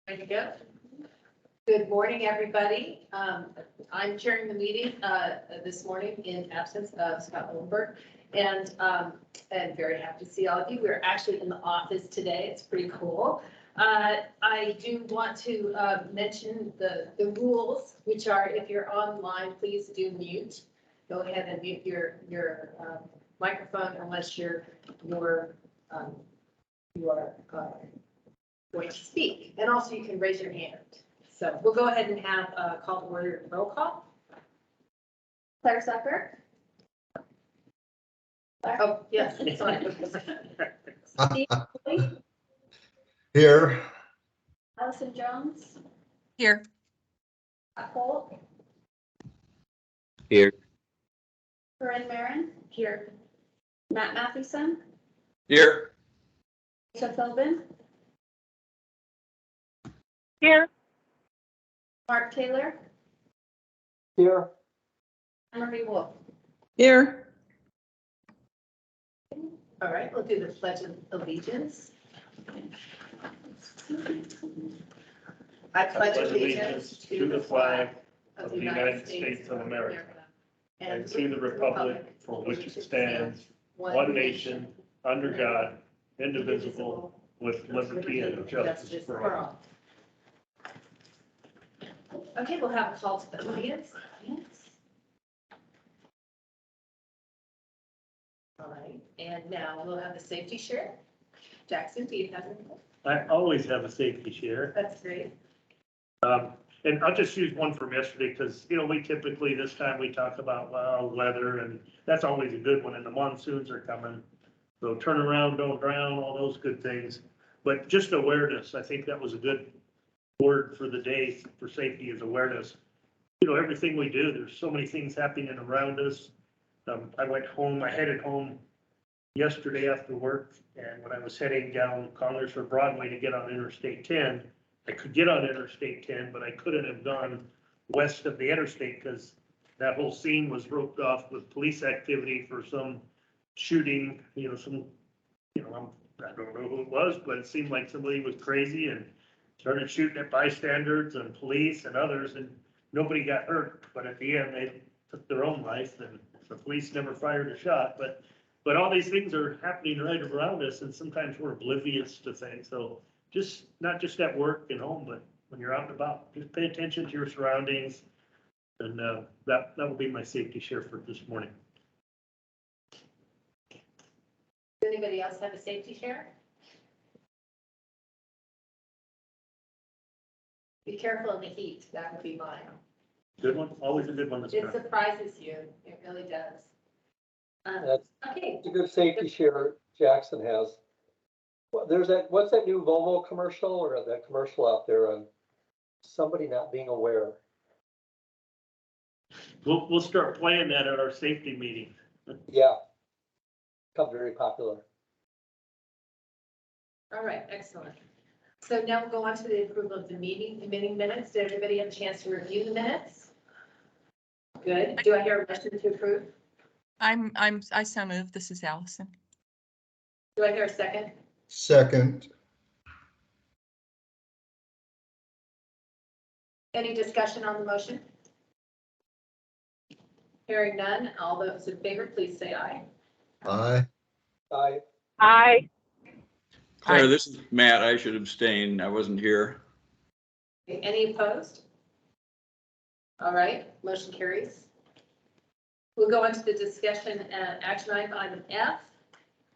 Ready to go? Good morning, everybody. I'm chairing the meeting this morning in absence of Scott Oldenburg, and very happy to see all of you. We're actually in the office today. It's pretty cool. I do want to mention the rules, which are, if you're online, please do mute. Go ahead and mute your microphone unless you are going to speak, and also you can raise your hand. So we'll go ahead and have a call to order roll call. Claire Zucker. Oh, yes, sorry. Steve Foley, Here. Allison Jones, Here. Scott Holt, Here. Corinne Marin, here, Matt Mathewson, Here. Lisa Philbin, Here. Mark Taylor, Here. Emery Wolf. Here. All right, we'll do the Pledge of Allegiance. I pledge allegiance to the flag of the United States of America and to the republic for which it stands, one nation, under God, indivisible, with liberty and justice for all. Okay, we'll have a call to the audience. All right, and now we'll have the safety share. Jackson, do you have anything? I always have a safety share. That's great. And I'll just use one from yesterday because, we typically this time we talk about, weather, and that's always a good one, and the monsoons are coming. So turn around, don't drown, all those good things. But just awareness, I think that was a good word for the day for safety is awareness. Everything we do, there's so many things happening around us. I headed home yesterday after work, and when I was heading down Congress or Broadway to get on Interstate 10, I could get on Interstate 10, but I couldn't have gone west of the interstate because that whole scene was roped off with police activity for some shooting, I don't know who it was, but it seemed like somebody was crazy and started shooting at bystanders and police and others, and nobody got hurt. But at the end, they took their own life, and the police never fired a shot. But all these things are happening right around us, and sometimes we're oblivious to things. So just not just at work and home, but when you're out and about, just pay attention to your surroundings. And that will be my safety share for this morning. Does anybody else have a safety share? Be careful in the heat. That would be mine. Good one, always a good one. It surprises you. It really does. Okay. It's a good safety share Jackson has. What's that new Volvo commercial or that commercial out there on somebody not being aware? We'll start playing that at our safety meeting. Yeah. Become very popular. All right, excellent. So now we'll go on to the approval of the meeting minutes. Did everybody have a chance to review the minutes? Good. Do I hear a motion to approve? I so move. This is Allison. Do I hear a second? Second. Any discussion on the motion? Hearing none, all those in favor, please say aye. Aye. Aye. Aye. Claire, this is Matt. I should abstain. I wasn't here. Any opposed? All right, motion carries. We'll go on to the discussion action item F.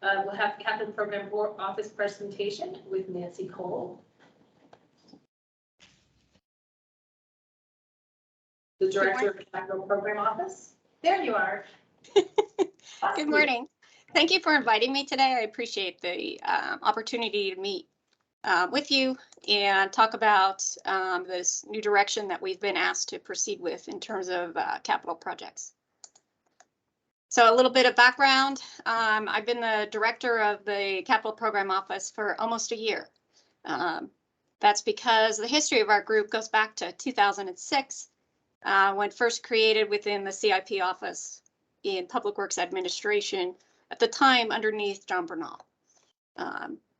We'll have the Capital Program Board Office presentation with Nancy Cole, the Director of the Capital Program Office. There you are. Good morning. Thank you for inviting me today. I appreciate the opportunity to meet with you and talk about this new direction that we've been asked to proceed with in terms of capital projects. So a little bit of background. I've been the director of the Capital Program Office for almost a year. That's because the history of our group goes back to 2006, when first created within the CIP office in Public Works Administration, at the time underneath John Bernal.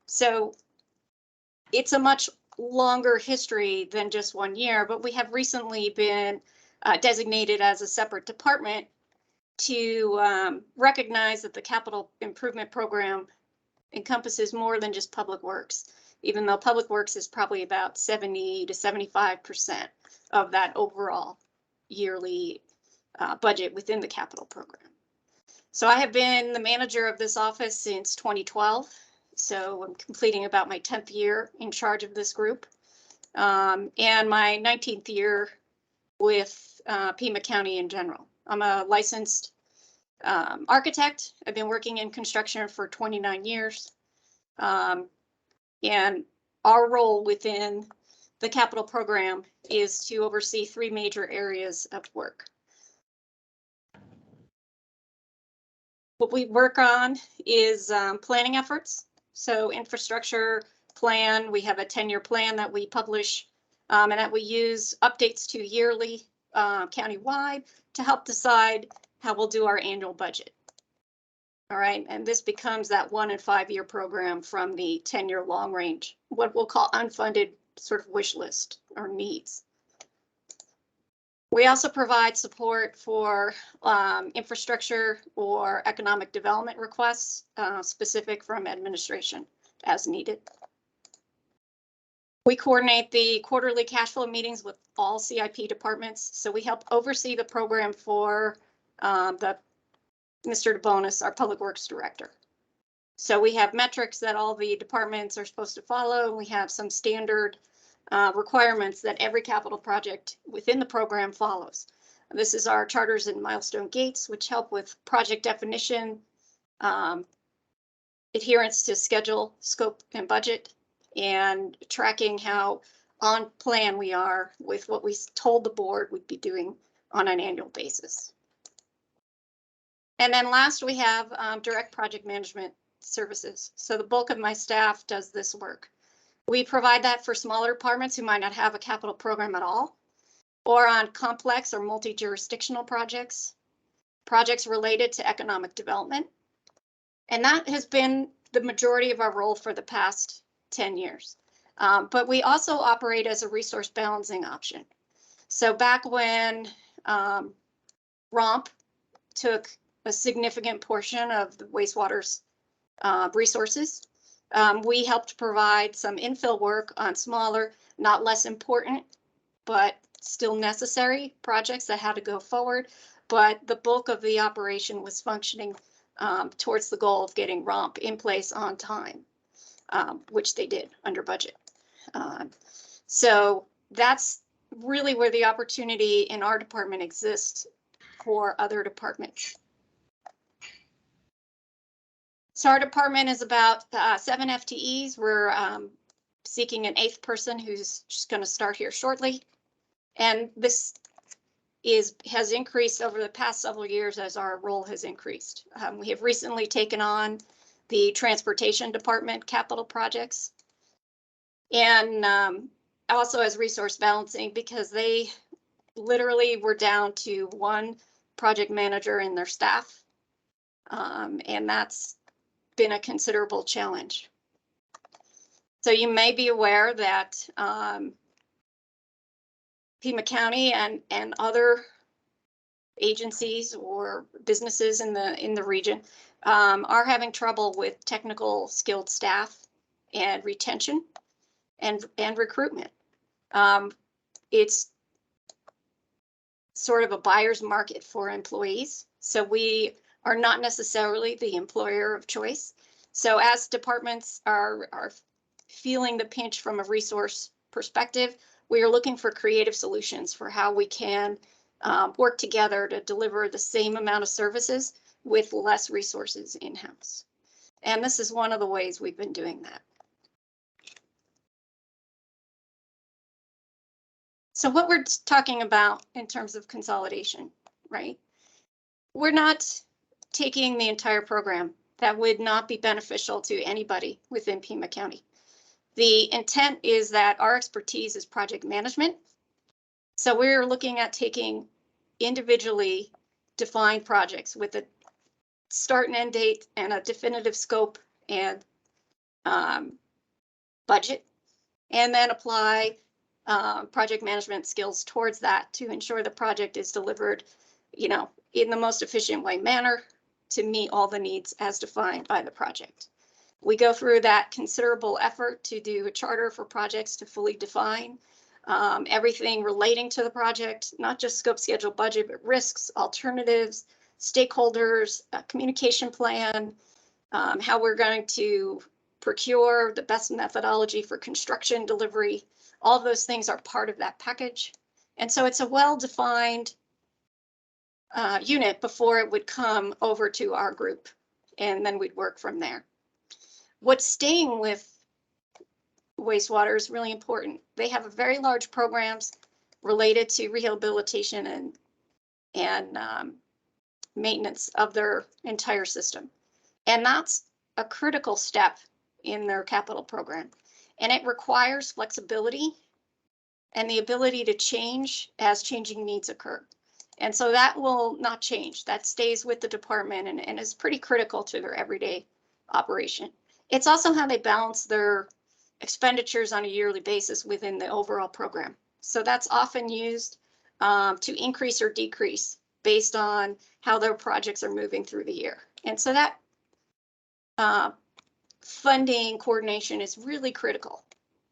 So it's a much longer history than just 1 year, but we have recently been designated as a separate department to recognize that the capital improvement program encompasses more than just public works, even though public works is probably about 70 to 75% of that overall yearly budget within the capital program. So I have been the manager of this office since 2012. So I'm completing about my 10th year in charge of this group, and my 19th year with Pima County in general. I'm a licensed architect. I've been working in construction for 29 years. And our role within the capital program is to oversee 3 major areas of work. What we work on is planning efforts. So infrastructure plan, we have a 10-year plan that we publish and that we use updates to yearly countywide to help decide how we'll do our annual budget. All right, and this becomes that 1 and 5 year program from the 10-year long range, what we'll call unfunded sort of wish list or needs. We also provide support for infrastructure or economic development requests specific from administration as needed. We coordinate the quarterly cash flow meetings with all CIP departments. So we help oversee the program for Mr. DeBonis, our Public Works Director. So we have metrics that all the departments are supposed to follow. We have some standard requirements that every capital project within the program follows. This is our charters and milestone gates, which help with project definition, adherence to schedule, scope, and budget, and tracking how on plan we are with what we told the board we'd be doing on an annual basis. And then last, we have direct project management services. So the bulk of my staff does this work. We provide that for smaller departments who might not have a capital program at all, or on complex or multi-jurisdictional projects, projects related to economic development. And that has been the majority of our role for the past 10 years. But we also operate as a resource balancing option. So back when ROMP took a significant portion of the wastewater's resources, we helped provide some infill work on smaller, not less important, but still necessary projects that had to go forward. But the bulk of the operation was functioning towards the goal of getting ROMP in place on time, which they did under budget. So that's really where the opportunity in our department exists for other departments. So our department is about 7 FTEs. We're seeking an 8th person who's just going to start here shortly. And this has increased over the past several years as our role has increased. We have recently taken on the transportation department capital projects, and also as resource balancing, because they literally were down to 1 project manager in their staff. And that's been a considerable challenge. So you may be aware that Pima County and other agencies or businesses in the region are having trouble with technical skilled staff and retention and recruitment. It's sort of a buyer's market for employees. So we are not necessarily the employer of choice. So as departments are feeling the pinch from a resource perspective, we are looking for creative solutions for how we can work together to deliver the same amount of services with less resources in-house. And this is one of the ways we've been doing that. So what we're talking about in terms of consolidation, right? We're not taking the entire program. That would not be beneficial to anybody within Pima County. The intent is that our expertise is project management. So we're looking at taking individually defined projects with a start and end date and a definitive scope and budget, and then apply project management skills towards that to ensure the project is delivered, in the most efficient manner to meet all the needs as defined by the project. We go through that considerable effort to do a charter for projects to fully define everything relating to the project, not just scope, schedule, budget, but risks, alternatives, stakeholders, communication plan, how we're going to procure the best methodology for construction delivery. All of those things are part of that package. And so it's a well-defined unit before it would come over to our group, and then we'd work from there. What's staying with wastewater is really important. They have a very large programs related to rehabilitation and maintenance of their entire system. And that's a critical step in their capital program. And it requires flexibility and the ability to change as changing needs occur. And so that will not change. That stays with the department and is pretty critical to their everyday operation. It's also how they balance their expenditures on a yearly basis within the overall program. So that's often used to increase or decrease based on how their projects are moving through the year. And so that funding coordination is really critical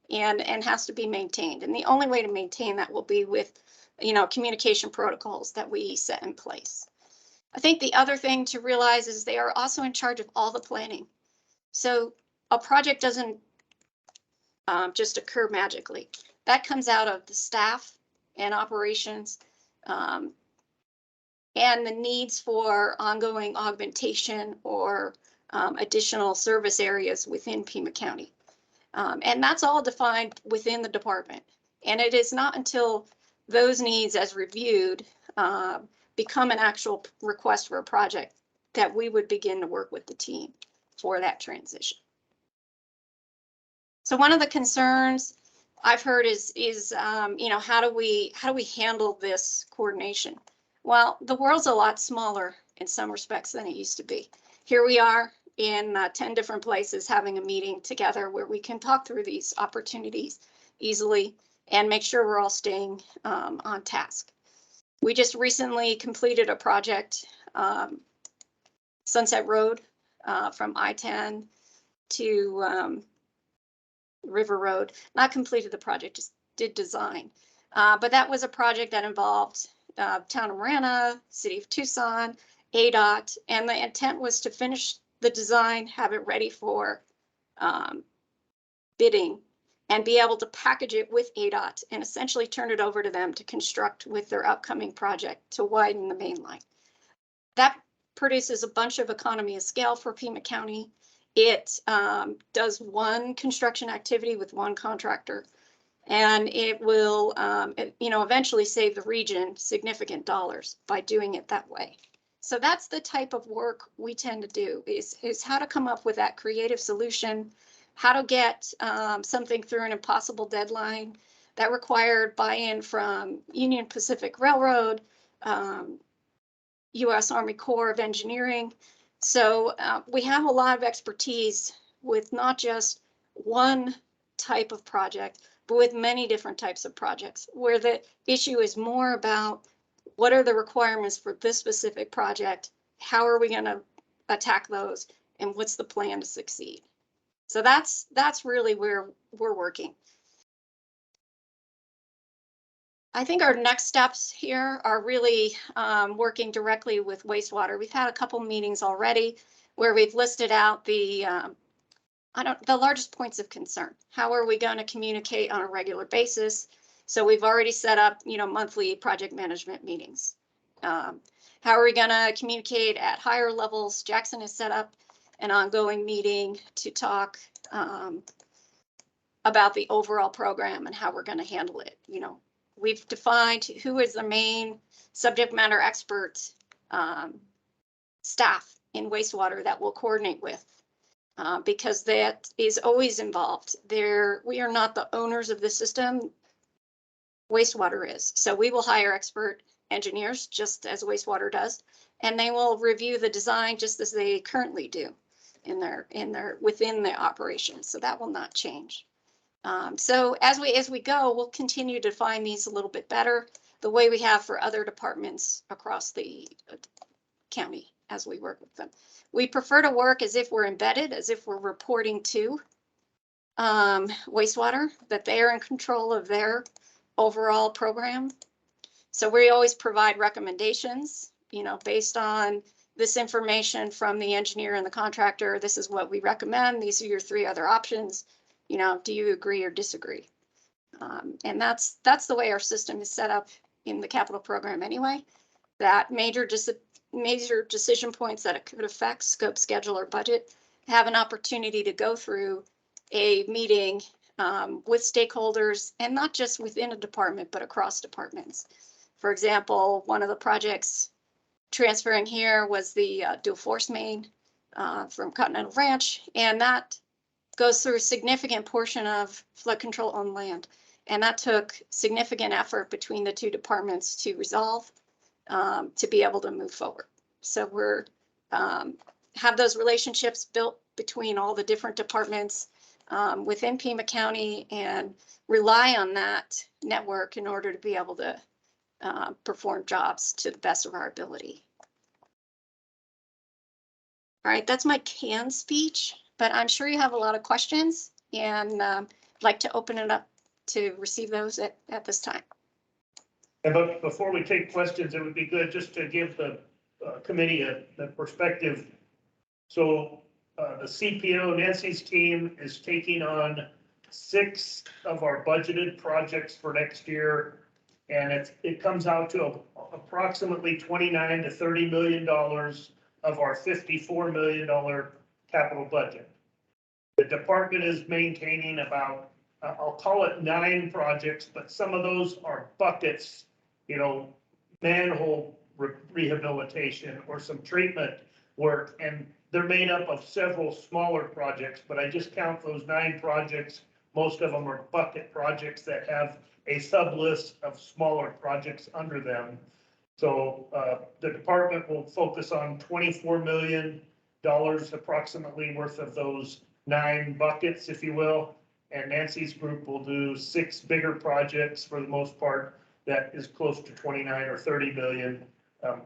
and has to be maintained. And the only way to maintain that will be with, communication protocols that we set in place. I think the other thing to realize is they are also in charge of all the planning. So a project doesn't just occur magically. That comes out of the staff and operations and the needs for ongoing augmentation or additional service areas within Pima County. And that's all defined within the department. And it is not until those needs as reviewed become an actual request for a project that we would begin to work with the team for that transition. So one of the concerns I've heard is how do we handle this coordination? Well, the world's a lot smaller in some respects than it used to be. Here we are in 10 different places having a meeting together where we can talk through these opportunities easily and make sure we're all staying on task. We just recently completed a project, Sunset Road, from I-10 to River Road. Not completed the project, just did design. But that was a project that involved Town of Marana, City of Tucson, ADOT, and the intent was to finish the design, have it ready for bidding, and be able to package it with ADOT and essentially turn it over to them to construct with their upcoming project to widen the main line. That produces a bunch of economy of scale for Pima County. It does one construction activity with one contractor, and it will, eventually save the region significant dollars by doing it that way. So that's the type of work we tend to do is how to come up with that creative solution, how to get something through an impossible deadline that required buy-in from Union Pacific Railroad, U.S. Army Corps of Engineering. So we have a lot of expertise with not just one type of project, but with many different types of projects where the issue is more about what are the requirements for this specific project? How are we going to attack those? And what's the plan to succeed? So that's really where we're working. I think our next steps here are really working directly with wastewater. We've had a couple meetings already where we've listed out the largest points of concern. How are we going to communicate on a regular basis? So we've already set up, monthly project management meetings. How are we going to communicate at higher levels? Jackson has set up an ongoing meeting to talk about the overall program and how we're going to handle it. We've defined who is the main subject matter expert staff in wastewater that we'll coordinate with. Because that is always involved. We are not the owners of the system. Wastewater is. So we will hire expert engineers just as wastewater does, and they will review the design just as they currently do within the operation. So that will not change. So as we go, we'll continue to find these a little bit better, the way we have for other departments across the county as we work with them. We prefer to work as if we're embedded, as if we're reporting to wastewater, that they are in control of their overall program. So we always provide recommendations, based on this information from the engineer and the contractor. This is what we recommend. These are your 3 other options. Do you agree or disagree? And that's the way our system is set up in the capital program anyway. That major decision points that it could affect scope, schedule, or budget have an opportunity to go through a meeting with stakeholders, and not just within a department, but across departments. For example, one of the projects transferring here was the dual force main from Continental Ranch, and that goes through a significant portion of flood control on land. And that took significant effort between the 2 departments to resolve, to be able to move forward. So we're have those relationships built between all the different departments within Pima County, and rely on that network in order to be able to perform jobs to the best of our ability. All right, that's my canned speech, but I'm sure you have a lot of questions, and I'd like to open it up to receive those at this time. But before we take questions, it would be good just to give the committee the perspective. So the CPO, Nancy's team, is taking on 6 of our budgeted projects for next year. And it comes out to approximately $29 to $30 million of our $54 million capital budget. The department is maintaining about, I'll call it 9 projects, but some of those are buckets, manhole rehabilitation or some treatment work. And they're made up of several smaller projects, but I just count those 9 projects. Most of them are bucket projects that have a sub list of smaller projects under them. So the department will focus on $24 million approximately worth of those 9 buckets, if you will. And Nancy's group will do 6 bigger projects for the most part that is close to 29 or 30 million,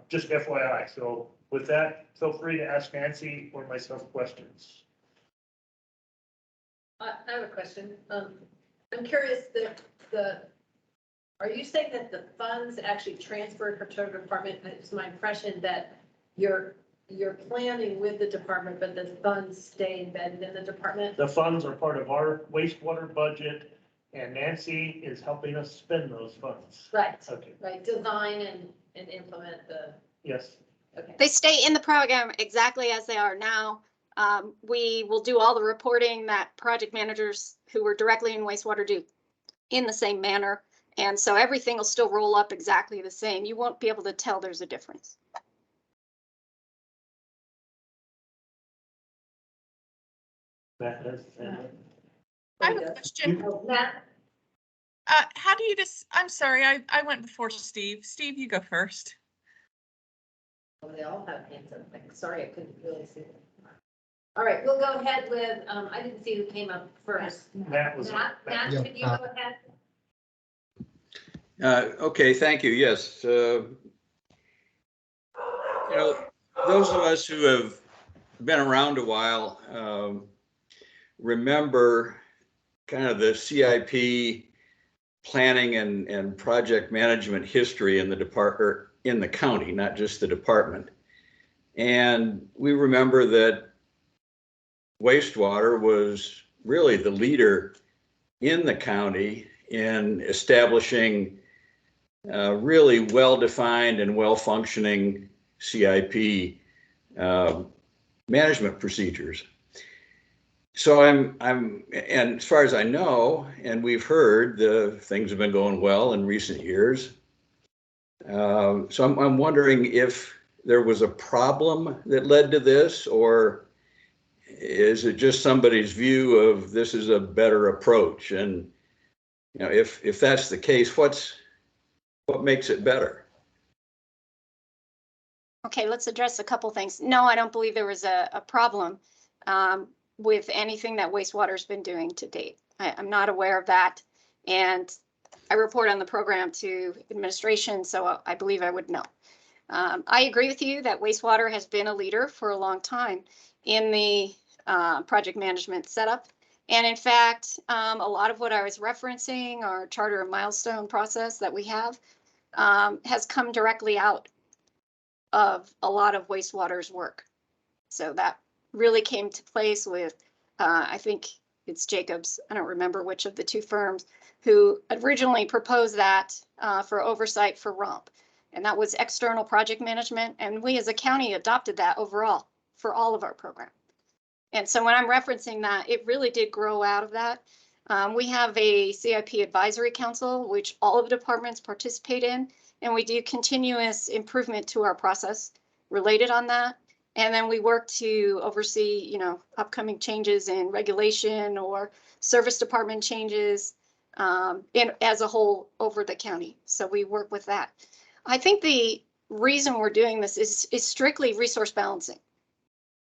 just FYI. So with that, feel free to ask Nancy or myself questions. I have a question. I'm curious, are you saying that the funds actually transferred from the department? It's my impression that you're planning with the department, but the funds stay embedded in the department? The funds are part of our wastewater budget, and Nancy is helping us spend those funds. Right, Okay, right, design and implement the, yes. okay. They stay in the program exactly as they are now. We will do all the reporting that project managers who are directly in wastewater do in the same manner. And so everything will still roll up exactly the same. You won't be able to tell there's a difference. That is, I have a question. Matt? How do you I'm sorry, I went before Steve. Steve, you go first. Oh, they all have hands up. Sorry, I couldn't really see them. All right, we'll go ahead with, I didn't see who came up first. Matt was. Matt, Yeah. could you go ahead? Okay, thank you. Yes. Those of us who have been around a while remember kind of the CIP planning and project management history in the department, in the county, not just the department. And we remember that wastewater was really the leader in the county in establishing really well-defined and well-functioning CIP management procedures. So and as far as I know, and we've heard, things have been going well in recent years. So I'm wondering if there was a problem that led to this, or is it just somebody's view of this is a better approach? And if that's the case, what makes it better? Okay, let's address a couple things. No, I don't believe there was a problem with anything that wastewater's been doing to date. I'm not aware of that. And I report on the program to administration, so I believe I would know. I agree with you that wastewater has been a leader for a long time in the project management setup. And in fact, a lot of what I was referencing, our charter and milestone process that we have, has come directly out of a lot of wastewater's work. So that really came to place with, I think it's Jacobs, I don't remember which of the two firms, who originally proposed that for oversight for ROMP. And that was external project management. And we as a county adopted that overall for all of our program. And so when I'm referencing that, it really did grow out of that. We have a CIP advisory council, which all of the departments participate in, and we do continuous improvement to our process related on that. And then we work to oversee, you know, upcoming changes in regulation or service department changes as a whole over the county. So we work with that. I think the reason we're doing this is strictly resource balancing.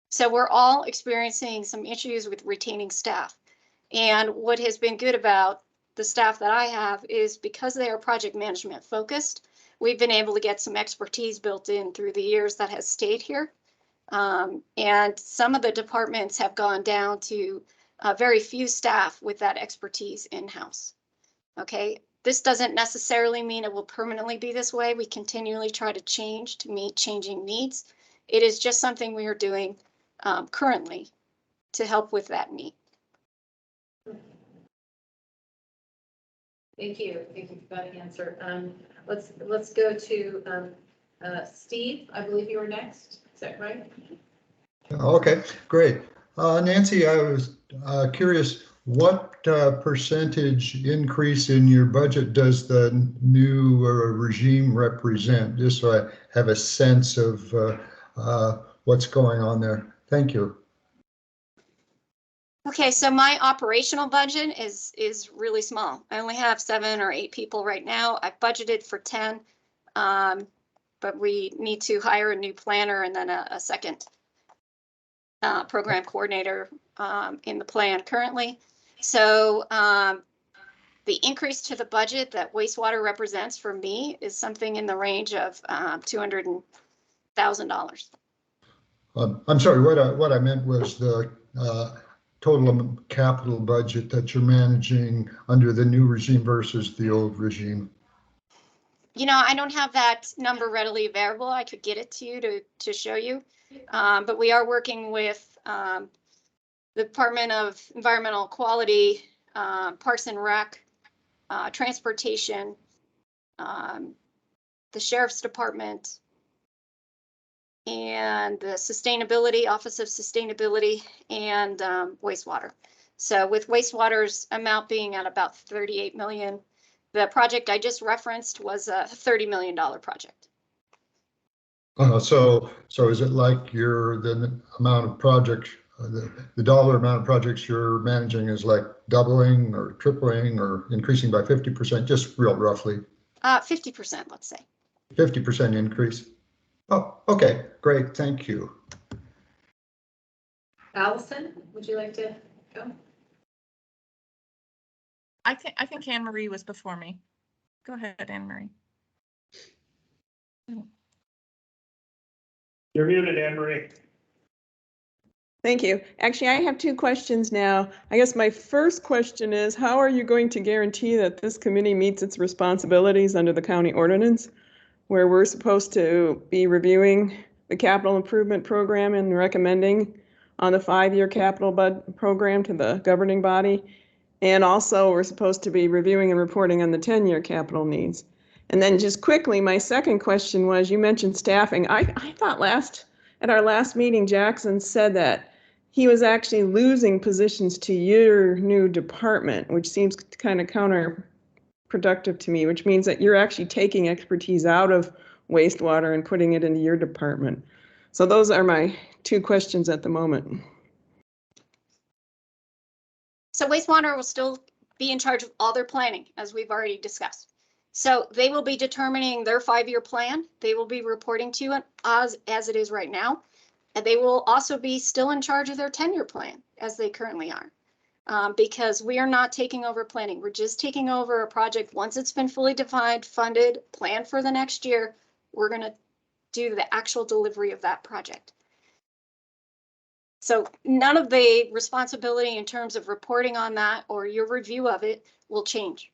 So we're all experiencing some issues with retaining staff. And what has been good about the staff that I have is because they are project management focused, we've been able to get some expertise built in through the years that has stayed here. And some of the departments have gone down to very few staff with that expertise in-house. Okay, this doesn't necessarily mean it will permanently be this way. We continually try to change to meet changing needs. It is just something we are doing currently to help with that need. Thank you. Thank you for that answer. Let's go to Steve. I believe you were next. Is that right? Okay, great. Nancy, I was curious, what percentage increase in your budget does the new regime represent? Just so I have a sense of what's going on there. Thank you. Okay, so my operational budget is really small. I only have 7 or 8 people right now. I've budgeted for 10, but we need to hire a new planner and then a second program coordinator in the plan currently. So the increase to the budget that wastewater represents for me is something in the range of $200,000. I'm sorry, what I meant was the total capital budget that you're managing under the new regime versus the old regime. You know, I don't have that number readily available. I could get it to you to show you. But we are working with the Department of Environmental Quality, Parks and Rec, Transportation, the Sheriff's Department, and the Sustainability, Office of Sustainability, and wastewater. So with wastewater's amount being at about 38 million, the project I just referenced was a $30 million project. So is it like the amount of projects, the dollar amount of projects you're managing is like doubling or tripling or increasing by 50%, just real roughly? 50%, let's say. 50% increase. Oh, okay, great, thank you. Allison, would you like to go? I think Anne Marie was before me. Go ahead, Anne Marie. You're muted, Anne Marie. Thank you. Actually, I have 2 questions now. I guess my first question is, how are you going to guarantee that this committee meets its responsibilities under the county ordinance, where we're supposed to be reviewing the capital improvement program and recommending on the 5-year capital program to the governing body? And also, we're supposed to be reviewing and reporting on the 10-year capital needs. And then just quickly, my second question was, you mentioned staffing. I thought at our last meeting, Jackson said that he was actually losing positions to your new department, which seems kind of counterproductive to me, which means that you're actually taking expertise out of wastewater and putting it into your department. So those are my 2 questions at the moment. So wastewater will still be in charge of all their planning, as we've already discussed. So they will be determining their 5-year plan. They will be reporting to us as it is right now. And they will also be still in charge of their 10-year plan as they currently are. because we are not taking over planning. We're just taking over a project. Once it's been fully defined, funded, planned for the next year, we're going to do the actual delivery of that project. So none of the responsibility in terms of reporting on that or your review of it will change.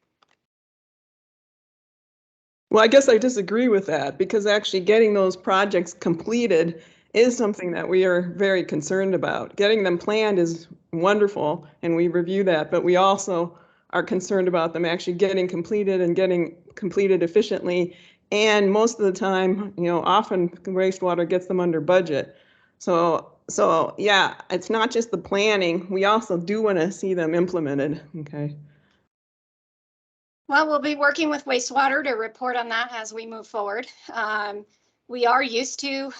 Well, I guess I disagree with that because actually getting those projects completed is something that we are very concerned about. Getting them planned is wonderful and we review that, but we also are concerned about them actually getting completed and getting completed efficiently. And most of the time, often wastewater gets them under budget. So yeah, it's not just the planning. We also do want to see them implemented. Okay. Well, we'll be working with wastewater to report on that as we move forward. We are used to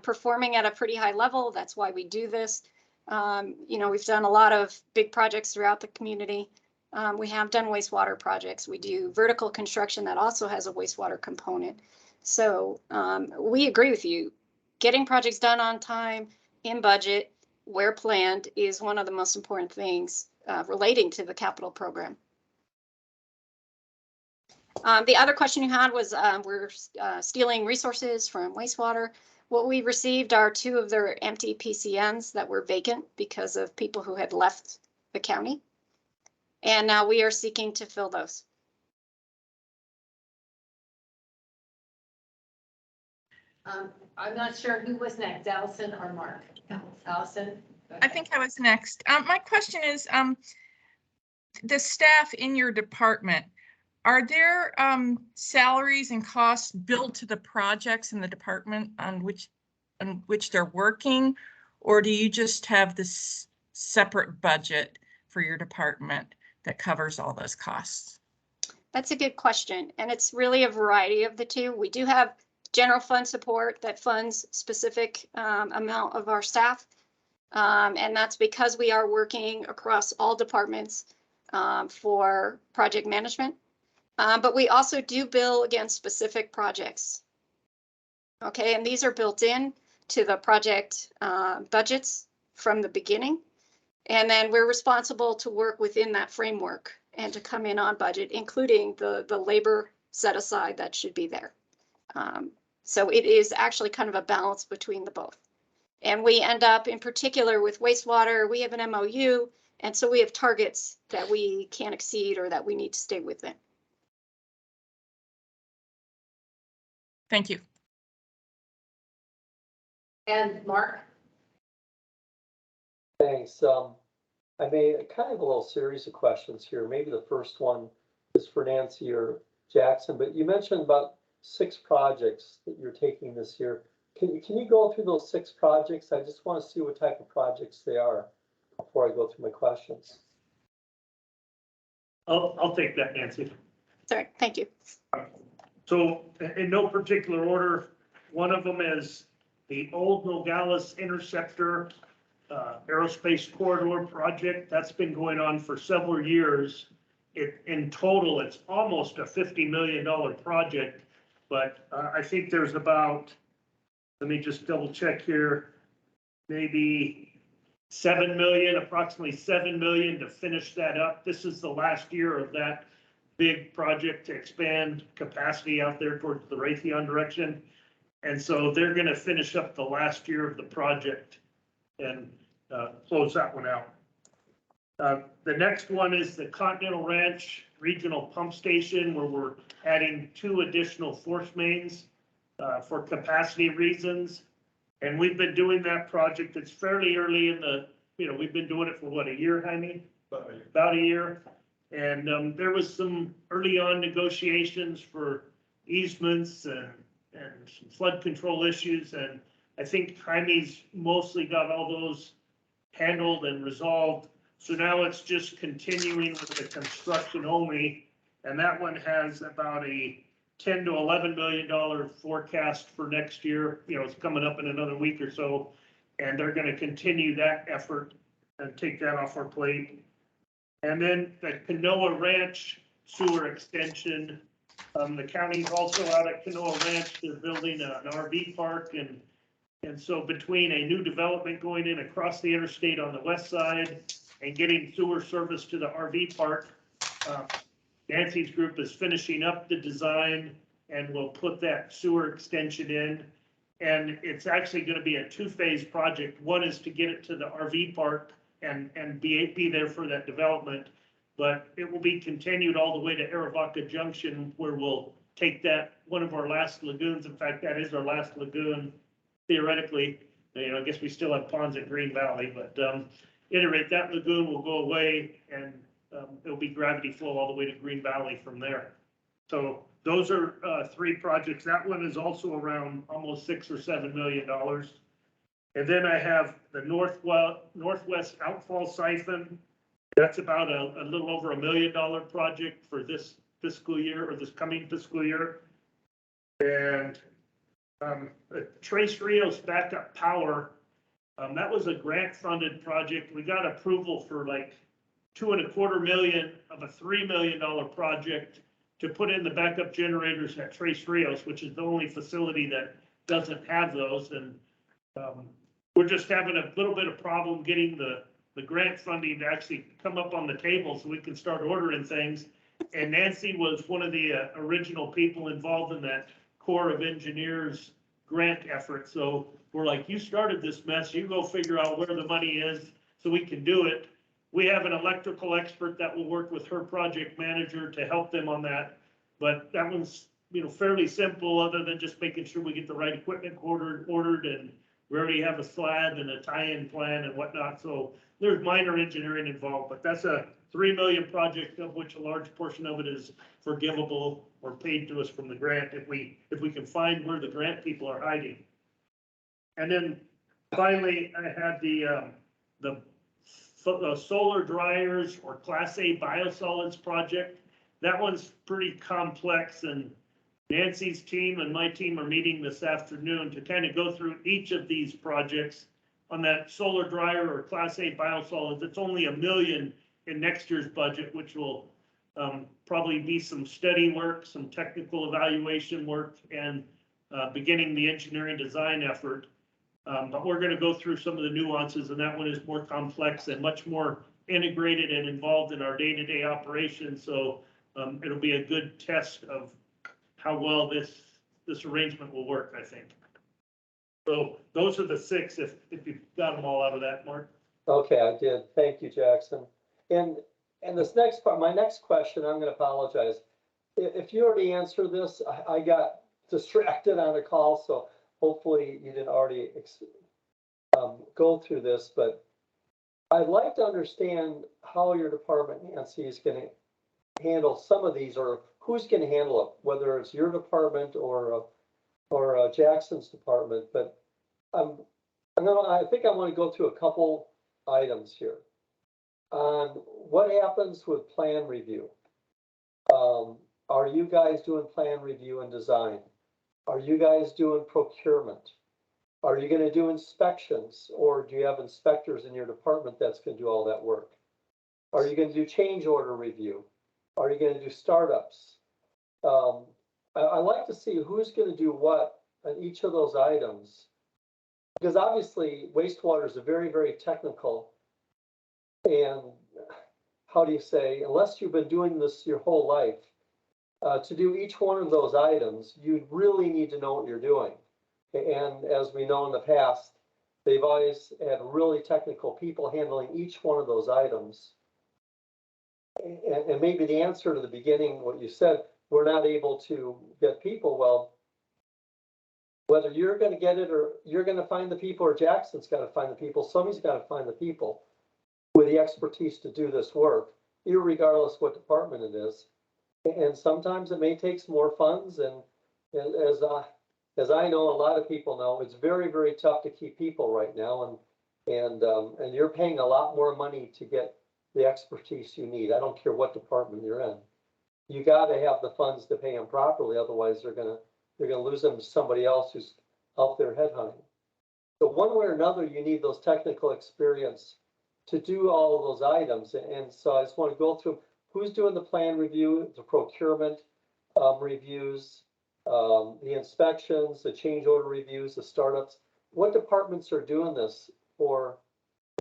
performing at a pretty high level. That's why we do this. We've done a lot of big projects throughout the community. We have done wastewater projects. We do vertical construction that also has a wastewater component. So we agree with you. Getting projects done on time, in budget, where planned is one of the most important things relating to the capital program. The other question you had was we're stealing resources from wastewater. What we received are 2 of their empty PCNs that were vacant because of people who had left the county. And now we are seeking to fill those. I'm not sure who was next, Allison or Mark? Allison? I think I was next. My question is, the staff in your department, are there salaries and costs billed to the projects in the department on which they're working, or do you just have this separate budget for your department that covers all those costs? That's a good question, and it's really a variety of the two. We do have general fund support that funds specific amount of our staff, and that's because we are working across all departments for project management. But we also do bill against specific projects. Okay, and these are built in to the project budgets from the beginning. And then we're responsible to work within that framework and to come in on budget, including the labor set aside that should be there. So it is actually kind of a balance between the both. And we end up, in particular with wastewater, we have an MOU, and so we have targets that we can't exceed or that we need to stay within. Thank you. And Mark? Thanks. I made kind of a little series of questions here. Maybe the first one is for Nancy or Jackson, but you mentioned about 6 projects that you're taking this year. Can you go through those 6 projects? I just want to see what type of projects they are before I go through my questions. I'll take that, Nancy. Sorry, thank you. So in no particular order, one of them is the old Nogales Interceptor Aerospace Corridor project. That's been going on for several years. In total, it's almost a $50 million project, but I think there's about, let me just double check here, maybe approximately 7 million to finish that up. This is the last year of that big project to expand capacity out there towards the Raytheon direction. And so they're going to finish up the last year of the project and close that one out. The next one is the Continental Ranch Regional Pump Station, where we're adding 2 additional force mains for capacity reasons. And we've been doing that project. It's fairly early in the, we've been doing it for what, a year, Jaime? About a year. And there was some early on negotiations for easements and some flood control issues. And I think Jaime's mostly got all those handled and resolved. So now it's just continuing with the construction only. And that one has about a $10 to $11 million forecast for next year. It's coming up in another week or so. And they're going to continue that effort and take that off our plate. And then the Canoa Ranch sewer extension. The county's also out at Canoa Ranch. They're building an RV park. And so between a new development going in across the interstate on the west side and getting sewer service to the RV park. Nancy's group is finishing up the design and will put that sewer extension in. And it's actually gonna be a two-phase project. One is to get it to the RV park and be there for that development. But it will be continued all the way to Arivaca Junction, where we'll take that, one of our last lagoons. In fact, that is our last lagoon theoretically. You know, I guess we still have ponds at Green Valley, but at any rate, that lagoon will go away and it'll be gravity flow all the way to Green Valley from there. So those are three projects. That one is also around almost $6 or $7 million. And then I have the Northwest Outfall Siphon. That's about a little over $1 million project for this fiscal year, or this coming fiscal year. And Tres Rios Backup Power, that was a grant-funded project. We got approval for like $2.25 million of a $3 million project to put in the backup generators at Tres Rios, which is the only facility that doesn't have those. And we're just having a little bit of problem getting the grant funding to actually come up on the table so we can start ordering things. And Nancy was one of the original people involved in that Corps of Engineers grant effort. So we're like, you started this mess, you go figure out where the money is so we can do it. We have an electrical expert that will work with her project manager to help them on that. But that one's, you know, fairly simple, other than just making sure we get the right equipment ordered, and we already have a slab and a tie-in plan and whatnot. So there's minor engineering involved, but that's a $3 million project, of which a large portion of it is forgivable or paid to us from the grant if we can find where the grant people are hiding. And then finally, I had the solar dryers or Class A biosolids project. That one's pretty complex, and Nancy's team and my team are meeting this afternoon to kind of go through each of these projects. On that solar dryer or Class A biosolids, it's only $1 million in next year's budget, which will probably be some study work, some technical evaluation work, and beginning the engineering design effort. But we're going to go through some of the nuances, and that one is more complex and much more integrated and involved in our day-to-day operations. So it'll be a good test of how well this arrangement will work, I think. So those are the six, if you've got them all out of that, Mark. Okay, I did. Thank you, Jackson. And this next part, my next question, I'm going to apologize. If you already answered this, I got distracted on a call, so hopefully you didn't already go through this, but I'd like to understand how your department, Nancy, is going to handle some of these, or who's going to handle it, whether it's your department or Jackson's department. But I think I want to go through a couple items here on what happens with plan review. Are you guys doing plan review and design? Are you guys doing procurement? Are you going to do inspections, or do you have inspectors in your department that's going to do all that work? Are you going to do change order review? Are you going to do startups? I like to see who's going to do what on each of those items, because obviously wastewater is a very, very technical, and how do you say, unless you've been doing this your whole life, to do each one of those items, you really need to know what you're doing. And as we know in the past, they've always had really technical people handling each one of those items. And maybe the answer to the beginning, what you said, we're not able to get people. Well, whether you're going to get it or you're going to find the people, or Jackson's got to find the people, somebody's got to find the people with the expertise to do this work, irregardless what department it is. And sometimes it may take some more funds. And as I know, a lot of people know, it's very, very tough to keep people right now. And you're paying a lot more money to get the expertise you need. I don't care what department you're in. You got to have the funds to pay them properly. Otherwise, they're gonna lose them to somebody else who's out there headhunting. So one way or another, you need those technical experience to do all of those items. And so I just want to go through who's doing the plan review, the procurement reviews, the inspections, the change order reviews, the startups. What departments are doing this for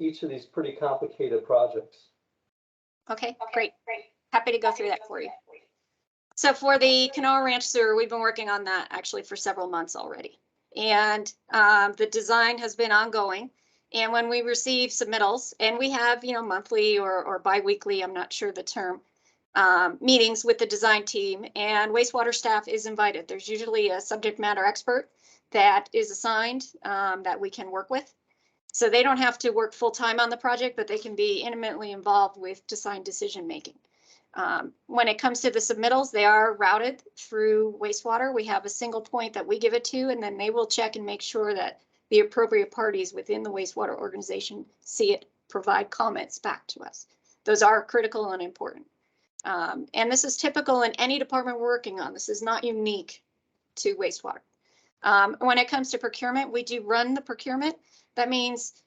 each of these pretty complicated projects. Okay, great. Happy to go through that for you. So for the Canoa Ranch sewer, we've been working on that actually for several months already. And the design has been ongoing. And when we receive submittals, and we have, monthly or biweekly, I'm not sure the term, meetings with the design team, and wastewater staff is invited. There's usually a subject matter expert that is assigned that we can work with. So they don't have to work full time on the project, but they can be intimately involved with design decision making. When it comes to the submittals, they are routed through wastewater. We have a single point that we give it to, and then they will check and make sure that the appropriate parties within the wastewater organization see it, provide comments back to us. Those are critical and important. And this is typical in any department we're working on. This is not unique to wastewater. When it comes to procurement, we do run the procurement. That means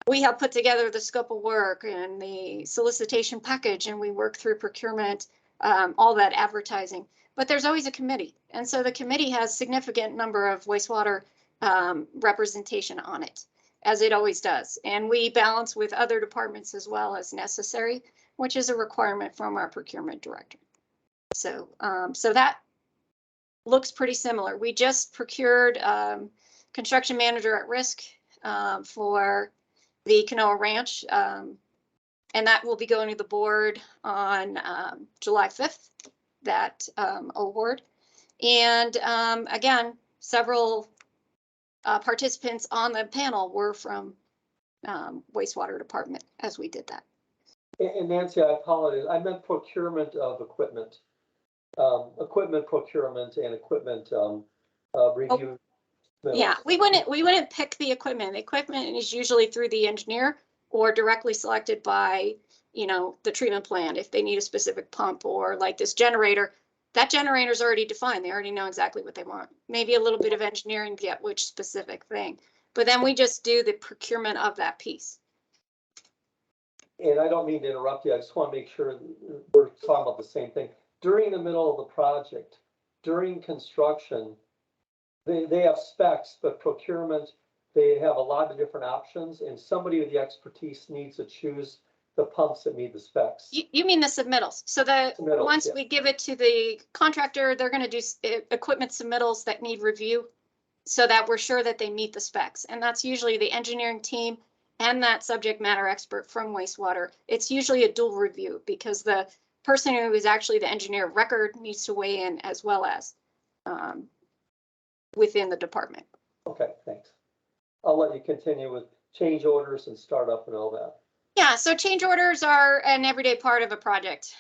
we have put together the scope of work and the solicitation package, and we work through procurement, all that advertising. But there's always a committee. And so the committee has significant number of wastewater representation on it, as it always does. And we balance with other departments as well as necessary, which is a requirement from our procurement director. So, so that looks pretty similar. We just procured construction manager at risk for the Canoa Ranch, and that will be going to the board on July 5th, that award. And again, several participants on the panel were from wastewater department as we did that. And Nancy, I apologize. I meant procurement of equipment. Equipment procurement and equipment review. Yeah, we wouldn't pick the equipment. The equipment is usually through the engineer or directly selected by, the treatment plant if they need a specific pump, or like this generator. That generator is already defined. They already know exactly what they want. Maybe a little bit of engineering to get which specific thing, but then we just do the procurement of that piece. And I don't mean to interrupt you. I just want to make sure we're talking about the same thing. During the middle of the project, during construction, they have specs, but procurement, they have a lot of different options, and somebody with the expertise needs to choose the pumps that meet the specs. You mean the submittals? So once we give it to the contractor, they're going to do equipment submittals that need review, so that we're sure that they meet the specs. And that's usually the engineering team and that subject matter expert from wastewater. It's usually a dual review because the person who is actually the engineer of record needs to weigh in as well as within the department. Okay, thanks. I'll let you continue with change orders and startup and all that. Yeah, so change orders are an everyday part of a project.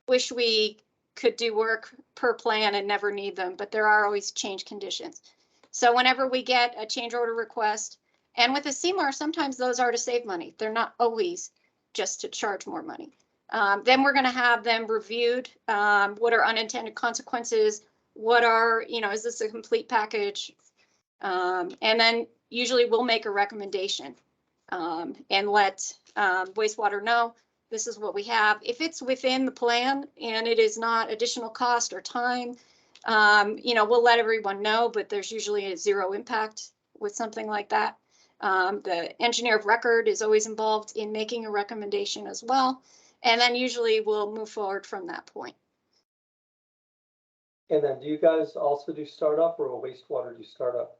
Wish we could do work per plan and never need them, but there are always change conditions. So whenever we get a change order request, and with a CMAR, sometimes those are to save money. They're not always just to charge more money. Then we're going to have them reviewed. What are unintended consequences? What are, is this a complete package? And then usually we'll make a recommendation and let wastewater know this is what we have. If it's within the plan and it is not additional cost or time, we'll let everyone know, but there's usually a zero impact with something like that. The engineer of record is always involved in making a recommendation as well. And then usually we'll move forward from that point. And then do you guys also do startup, or will wastewater do startup?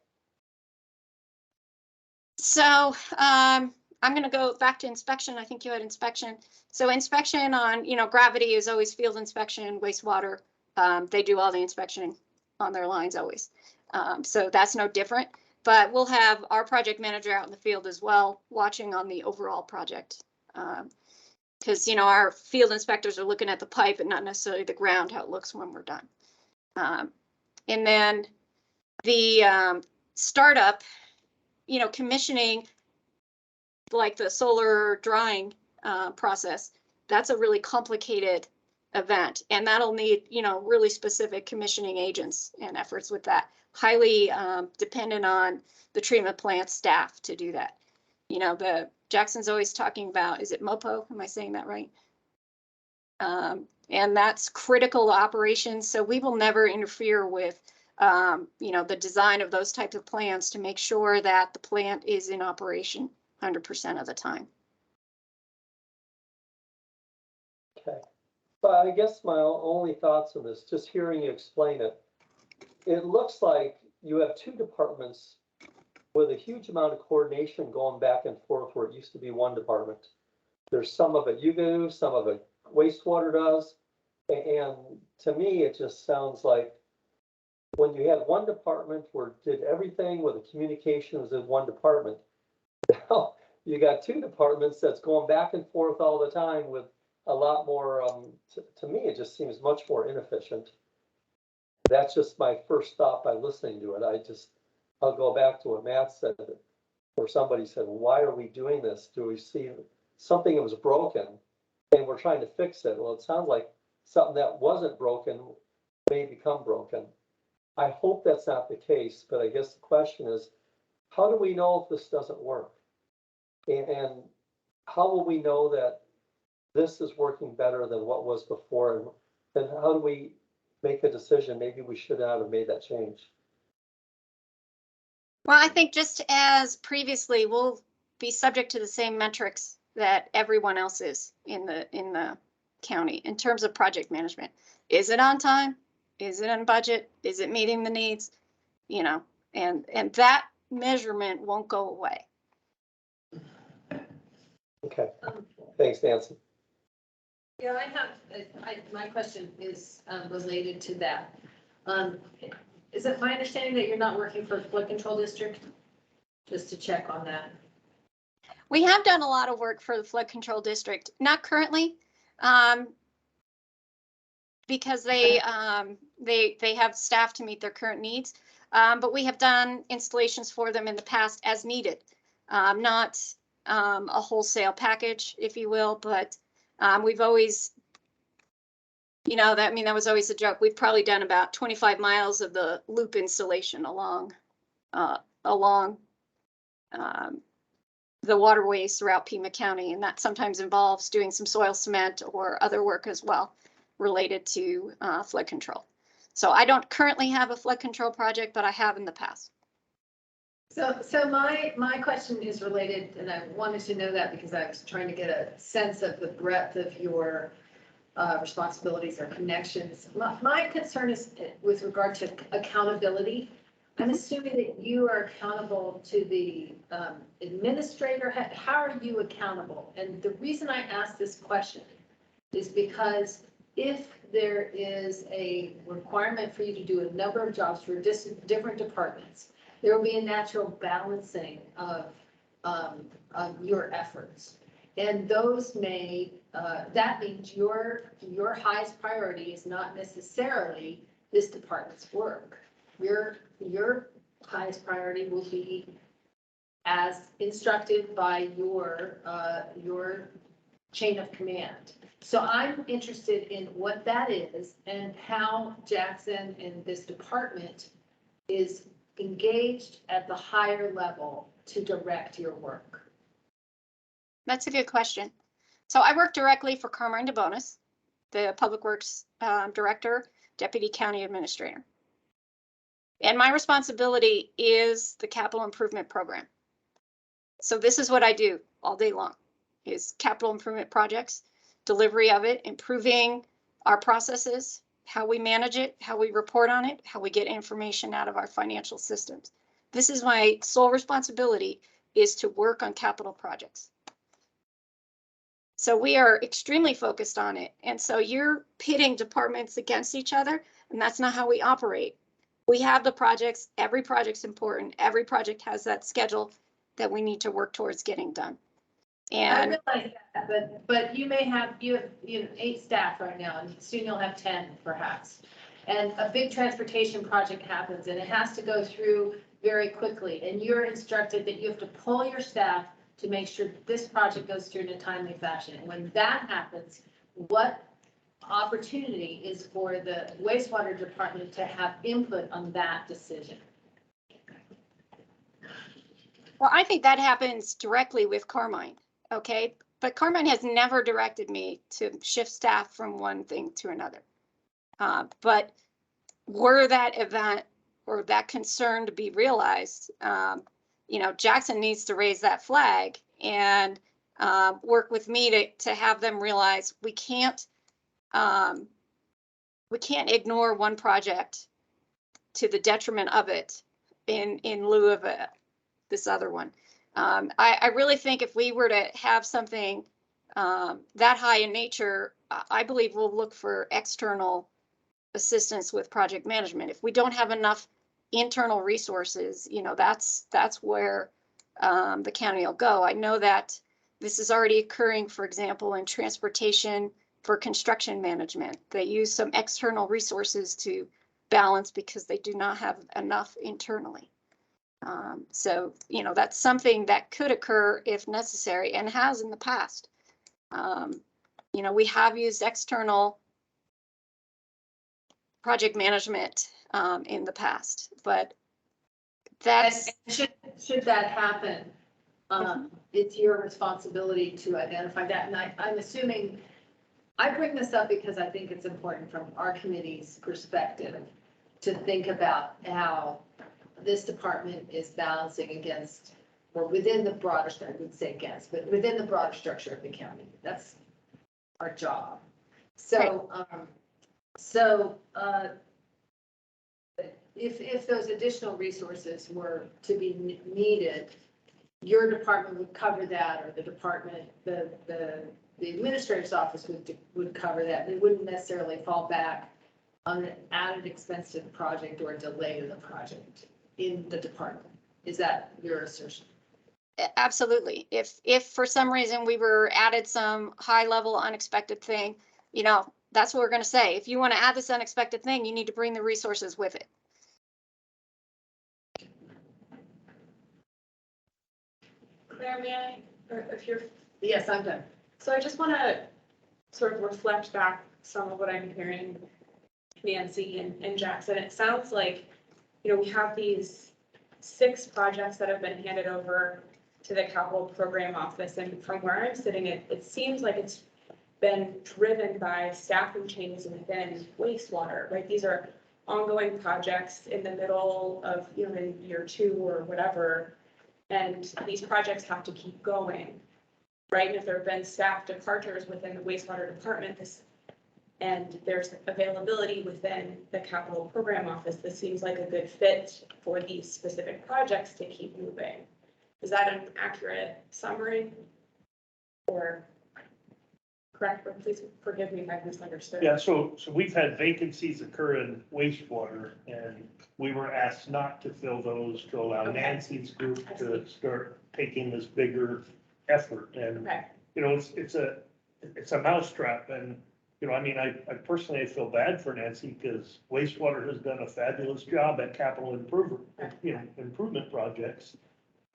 So I'm going to go back to inspection. I think you had inspection. So inspection on, gravity is always field inspection, wastewater. They do all the inspection on their lines always. So that's no different, but we'll have our project manager out in the field as well, watching on the overall project. Because, our field inspectors are looking at the pipe and not necessarily the ground, how it looks when we're done. And then the startup, commissioning, like the solar drying process, that's a really complicated event, and that'll need, really specific commissioning agents and efforts with that. Highly dependent on the treatment plant staff to do that. The Jackson's always talking about, is it MOPO? Am I saying that right? And that's critical to operations. So we will never interfere with, the design of those types of plants to make sure that the plant is in operation 100% of the time. Okay. But I guess my only thoughts on this, just hearing you explain it, it looks like you have two departments with a huge amount of coordination going back and forth where it used to be one department. There's some of it you do, some of it wastewater does. And to me, it just sounds like when you had one department where it did everything with the communication was in one department, now you got two departments that's going back and forth all the time with a lot more, to me, it just seems much more inefficient. That's just my first thought by listening to it. I'll go back to what Matt said, or somebody said, why are we doing this? Do we see something that was broken and we're trying to fix it? Well, it sounds like something that wasn't broken may become broken. I hope that's not the case, but I guess the question is, how do we know if this doesn't work? And how will we know that this is working better than what was before? And then how do we make a decision? Maybe we should not have made that change. Well, I think just as previously, we'll be subject to the same metrics that everyone else is in the county in terms of project management. Is it on time? Is it on budget? Is it meeting the needs? You know, and that measurement won't go away. Okay, thanks, Nancy. Yeah, my question is related to that. Is it my understanding that you're not working for a flood control district? Just to check on that. We have done a lot of work for the flood control district, not currently, because they have staff to meet their current needs. But we have done installations for them in the past as needed, not a wholesale package, if you will, but we've always, you know, that was always a joke. We've probably done about 25 miles of the loop installation along the waterways throughout Pima County, and that sometimes involves doing some soil cement or other work as well related to flood control. So I don't currently have a flood control project, but I have in the past. So my question is related, and I wanted to know that because I was trying to get a sense of the breadth of your responsibilities or connections. My concern is with regard to accountability. I'm assuming that you are accountable to the administrator. How are you accountable? And the reason I ask this question is because if there is a requirement for you to do a number of jobs for different departments, there will be a natural balancing of your efforts. And those may, that means your highest priority is not necessarily this department's work. Your highest priority will be as instructed by your chain of command. So I'm interested in what that is and how Jackson and this department is engaged at the higher level to direct your work. That's a good question. So I work directly for Carmine DeBonis, the Public Works Director, Deputy County Administrator. And my responsibility is the capital improvement program. So this is what I do all day long, is capital improvement projects, delivery of it, improving our processes, how we manage it, how we report on it, how we get information out of our financial systems. This is my sole responsibility, is to work on capital projects. So we are extremely focused on it. And so you're pitting departments against each other, and that's not how we operate. We have the projects, every project's important, every project has that schedule that we need to work towards getting done. And I realize that, but you have 8 staff right now, and soon you'll have 10 perhaps. And a big transportation project happens and it has to go through very quickly. And you're instructed that you have to pull your staff to make sure that this project goes through in a timely fashion. And when that happens, what opportunity is for the wastewater department to have input on that decision? well, I think that happens directly with Carmine, okay? But Carmine has never directed me to shift staff from one thing to another. But were that event or that concern to be realized, Jackson needs to raise that flag and work with me to have them realize we can't ignore one project to the detriment of it in lieu of this other one. I really think if we were to have something that high in nature, I believe we'll look for external assistance with project management. If we don't have enough internal resources, you know, that's where the county will go. I know that this is already occurring, for example, in transportation for construction management. They use some external resources to balance because they do not have enough internally. So, you know, that's something that could occur if necessary and has in the past. You know, we have used external project management in the past, but that's. And should that happen, it's your responsibility to identify that. And I'm assuming, I bring this up because I think it's important from our committee's perspective to think about how this department is balancing against, or within the broader structure, I would say against, but within the broader structure of the county. That's our job. So, if those additional resources were to be needed, your department would cover that, or the department, the administrator's office would cover that. It wouldn't necessarily fall back on an added expense to the project or a delay to the project in the department. Is that your assertion? Absolutely. If for some reason we were added some high level unexpected thing, you know, that's what we're going to say. If you want to add this unexpected thing, you need to bring the resources with it. Claire, may I, or if you're, Yes, I'm done. so I just want to sort of reflect back some of what I'm hearing Nancy and Jackson. It sounds like, you know, we have these 6 projects that have been handed over to the capital program office. And from where I'm sitting, it seems like it's been driven by staffing changes within wastewater, right? These are ongoing projects in the middle of, you know, in year 2 or whatever. And these projects have to keep going, right? And if there have been staff departures within the wastewater department, and there's availability within the capital program office, this seems like a good fit for these specific projects to keep moving. Is that an accurate summary? Or correct, or please forgive me if I've misunderstood. Yeah, so we've had vacancies occur in wastewater, and we were asked not to fill those to allow Okay. Nancy's group to start taking this bigger effort. And, Okay, you know, it's a mousetrap. And, you know, I mean, I personally feel bad for Nancy because wastewater has done a fabulous job at capital improvement projects.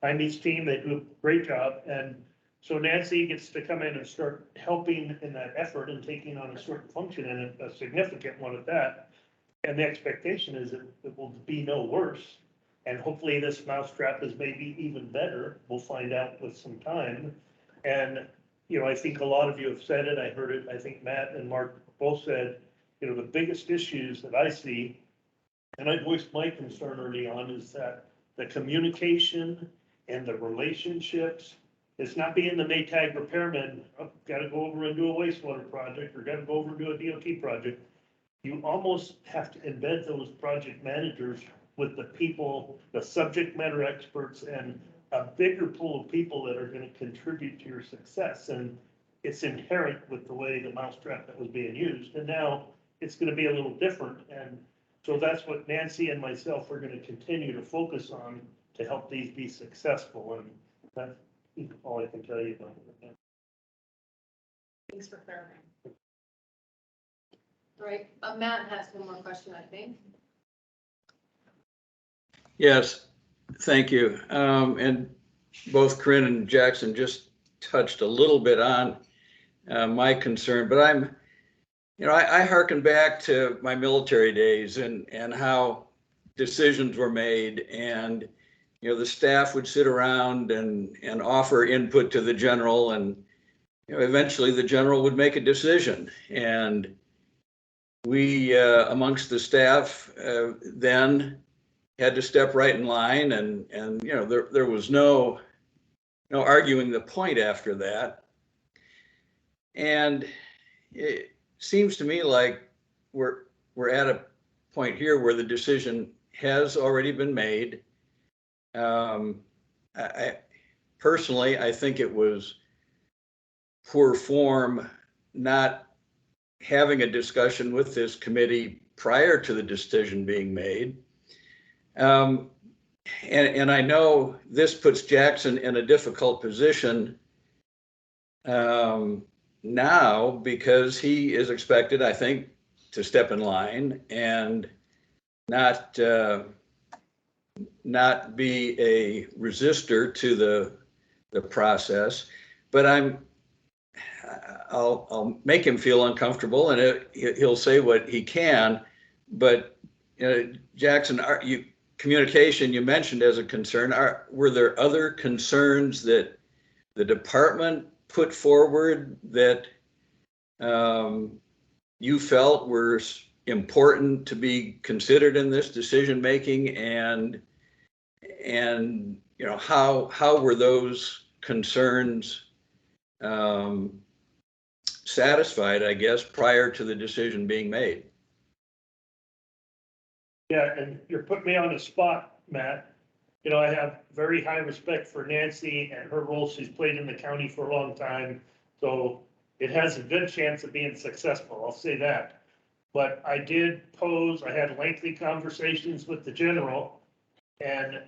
Imee's team, they do a great job. And so Nancy gets to come in and start helping in that effort and taking on a certain function, and a significant one at that. And the expectation is that it will be no worse. And hopefully this mousetrap is maybe even better. We'll find out with some time. And, you know, I think a lot of you have said it. I heard it. I think Matt and Mark both said, you know, the biggest issues that I see, and I voiced my concern early on, is that the communication and the relationships, it's not being the Maytag repairman, oh, got to go over and do a wastewater project, or got to go over and do a DOT project. You almost have to embed those project managers with the people, the subject matter experts, and a bigger pool of people that are going to contribute to your success. And it's inherent with the way the mousetrap that was being used. And now it's going to be a little different. And so that's what Nancy and myself are going to continue to focus on to help these be successful. And that's all I can tell you about it. thanks for clarifying. All right, Matt has one more question, I think. Yes, thank you. And both Corinne and Jackson just touched a little bit on my concern, but I hearken back to my military days and how decisions were made, and, you know, the staff would sit around and offer input to the general, and, you know, eventually the general would make a decision. And we, amongst the staff, then had to step right in line, and you know, there was no arguing the point after that. And it seems to me like we're at a point here where the decision has already been made. I personally, I think it was poor form not having a discussion with this committee prior to the decision being made. And I know this puts Jackson in a difficult position now, because he is expected, I think, to step in line and not be a resistor to the process. But I'll make him feel uncomfortable, and he'll say what he can. But Jackson, communication you mentioned as a concern. Were there other concerns that the department put forward that you felt were important to be considered in this decision making, and how were those concerns satisfied, I guess, prior to the decision being made? Yeah, and you're putting me on the spot, Matt. I have very high respect for Nancy and her role she's played in the county for a long time. So it has a good chance of being successful, I'll say that. But I had lengthy conversations with the general and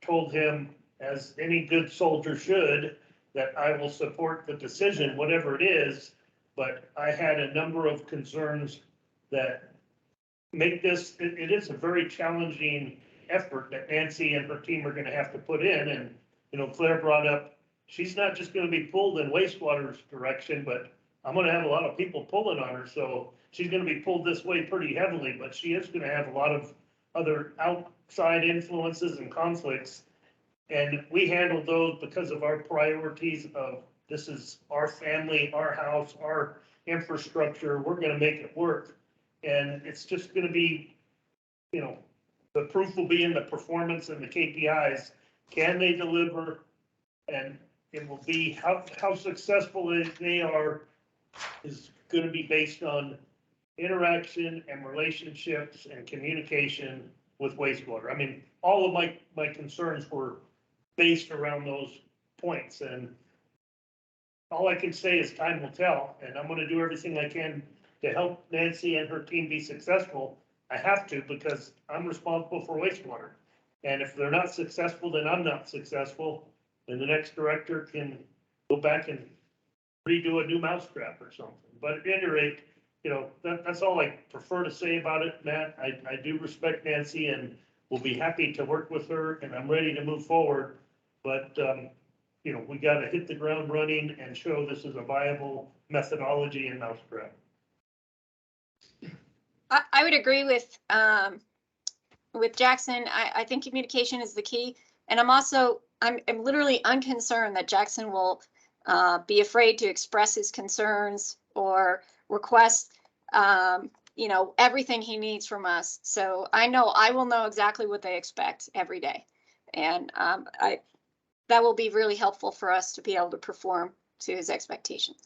told him, as any good soldier should, that I will support the decision, whatever it is. But I had a number of concerns that make this, it is a very challenging effort that Nancy and her team are gonna have to put in. And, Claire brought up, she's not just gonna be pulled in wastewater's direction, but I'm gonna have a lot of people pulling on her. So she's gonna be pulled this way pretty heavily, but she is gonna have a lot of other outside influences and conflicts. And we handled those because of our priorities of, this is our family, our house, our infrastructure, we're gonna make it work. And it's just gonna be, the proof will be in the performance and the KPIs. Can they deliver? And it will be how successful they are is gonna be based on interaction and relationships and communication with wastewater. I mean, all of my concerns were based around those points, and all I can say is time will tell, and I'm gonna do everything I can to help Nancy and her team be successful. I have to, because I'm responsible for wastewater. And if they're not successful, then I'm not successful. And the next director can go back and redo a new mousetrap or something. But at any rate, that's all I prefer to say about it, Matt. I do respect Nancy and will be happy to work with her, and I'm ready to move forward. But, we got to hit the ground running and show this is a viable methodology in mousetrap. I would agree with Jackson. I think communication is the key. And I'm literally unconcerned that Jackson will be afraid to express his concerns or request, everything he needs from us. So I know I will know exactly what they expect every day. And that will be really helpful for us to be able to perform to his expectations.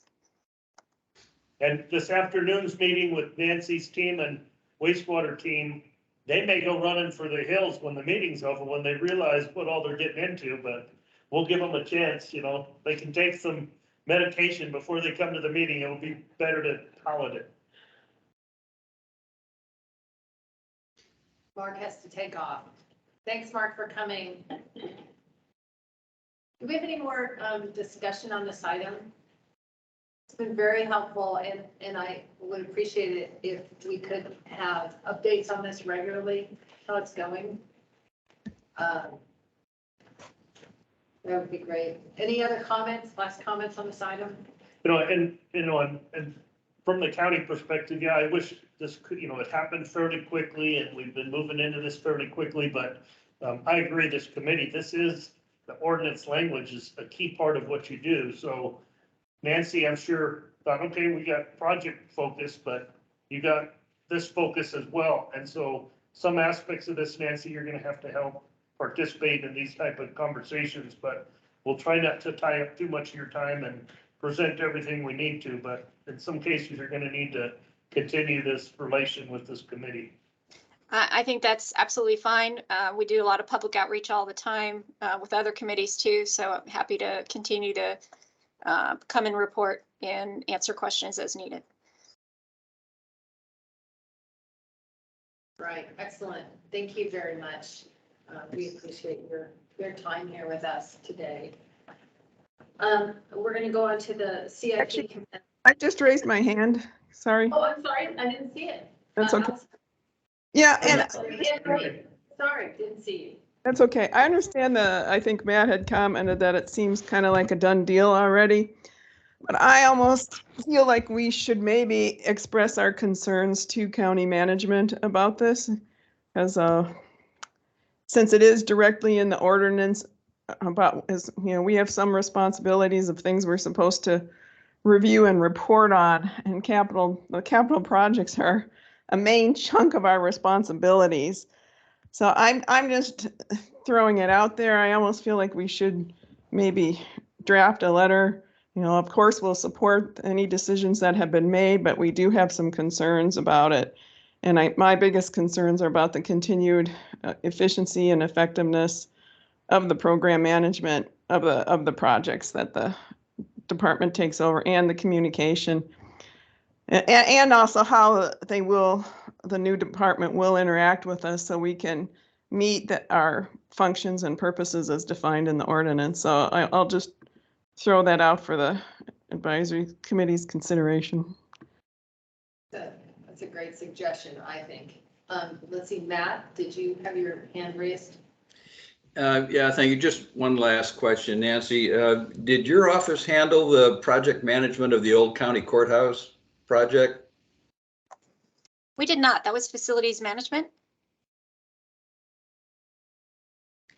And this afternoon's meeting with Nancy's team and wastewater team, they may go running for the hills when the meeting's over, when they realize what all they're getting into, but we'll give them a chance. They can take some medication before they come to the meeting. It'll be better to pilot it. Mark has to take off. Thanks, Mark, for coming. Do we have any more discussion on this item? It's been very helpful, and I would appreciate it if we could have updates on this regularly, how it's going. That would be great. Any other last comments on this item? And from the county perspective, yeah, I wish this could, it happened fairly quickly, and we've been moving into this fairly quickly, but I agree, this committee, the ordinance language is a key part of what you do. So Nancy, I'm sure, thought, okay, we got project focus, but you got this focus as well. And so some aspects of this, Nancy, you're going to have to help participate in these type of conversations. But we'll try not to tie up too much of your time and present everything we need to, but in some cases, you're gonna need to continue this relation with this committee. I think that's absolutely fine. We do a lot of public outreach all the time with other committees too, so I'm happy to continue to come and report and answer questions as needed. Right, excellent. Thank you very much. We appreciate your time here with us today. We're going to go on to the CIP. Actually- I just raised my hand. Sorry. Oh, I'm sorry, I didn't see it. That's okay. Yeah, and Sorry, didn't see you. that's okay. I understand I think Matt had commented that it seems kind of like a done deal already. But I almost feel like we should maybe express our concerns to county management about this. As since it is directly in the ordinance about, as you know, we have some responsibilities of things we're supposed to review and report on, and the capital projects are a main chunk of our responsibilities. So I'm just throwing it out there. I almost feel like we should maybe draft a letter. You know, of course, we'll support any decisions that have been made, but we do have some concerns about it. And my biggest concerns are about the continued efficiency and effectiveness of the program management of the projects that the department takes over, and the communication. And also how the new department will interact with us so we can meet our functions and purposes as defined in the ordinance. So I'll just throw that out for the advisory committee's consideration. That's a great suggestion, I think. Let's see, Matt, did you have your hand raised? Yeah, thank you. Just one last question, Nancy. Did your office handle the project management of the old county courthouse project? We did not. That was facilities management.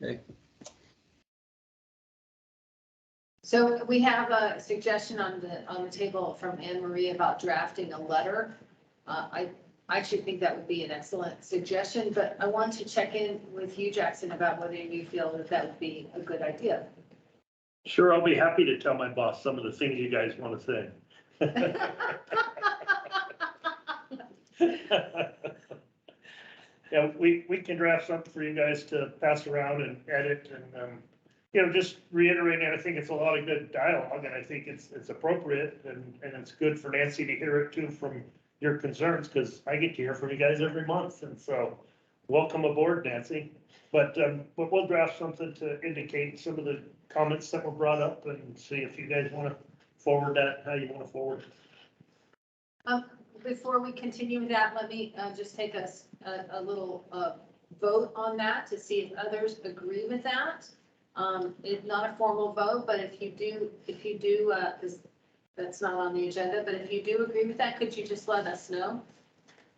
Okay. So we have a suggestion on the table from Anne Marie about drafting a letter. I actually think that would be an excellent suggestion, but I want to check in with you, Jackson, about whether you feel that would be a good idea. Sure, I'll be happy to tell my boss some of the things you guys want to say. Yeah, we can draft something for you guys to pass around and edit and, just reiterating, I think it's a lot of good dialogue, and I think it's appropriate, and it's good for Nancy to hear it too from your concerns, because I get to hear from you guys every month, and so welcome aboard, Nancy. But we'll draft something to indicate some of the comments that were brought up and see if you guys want to forward that, how you want to forward. Before we continue with that, let me just take a little vote on that to see if others agree with that. It's not a formal vote, but if you do, because that's not on the agenda, but if you do agree with that, could you just let us know?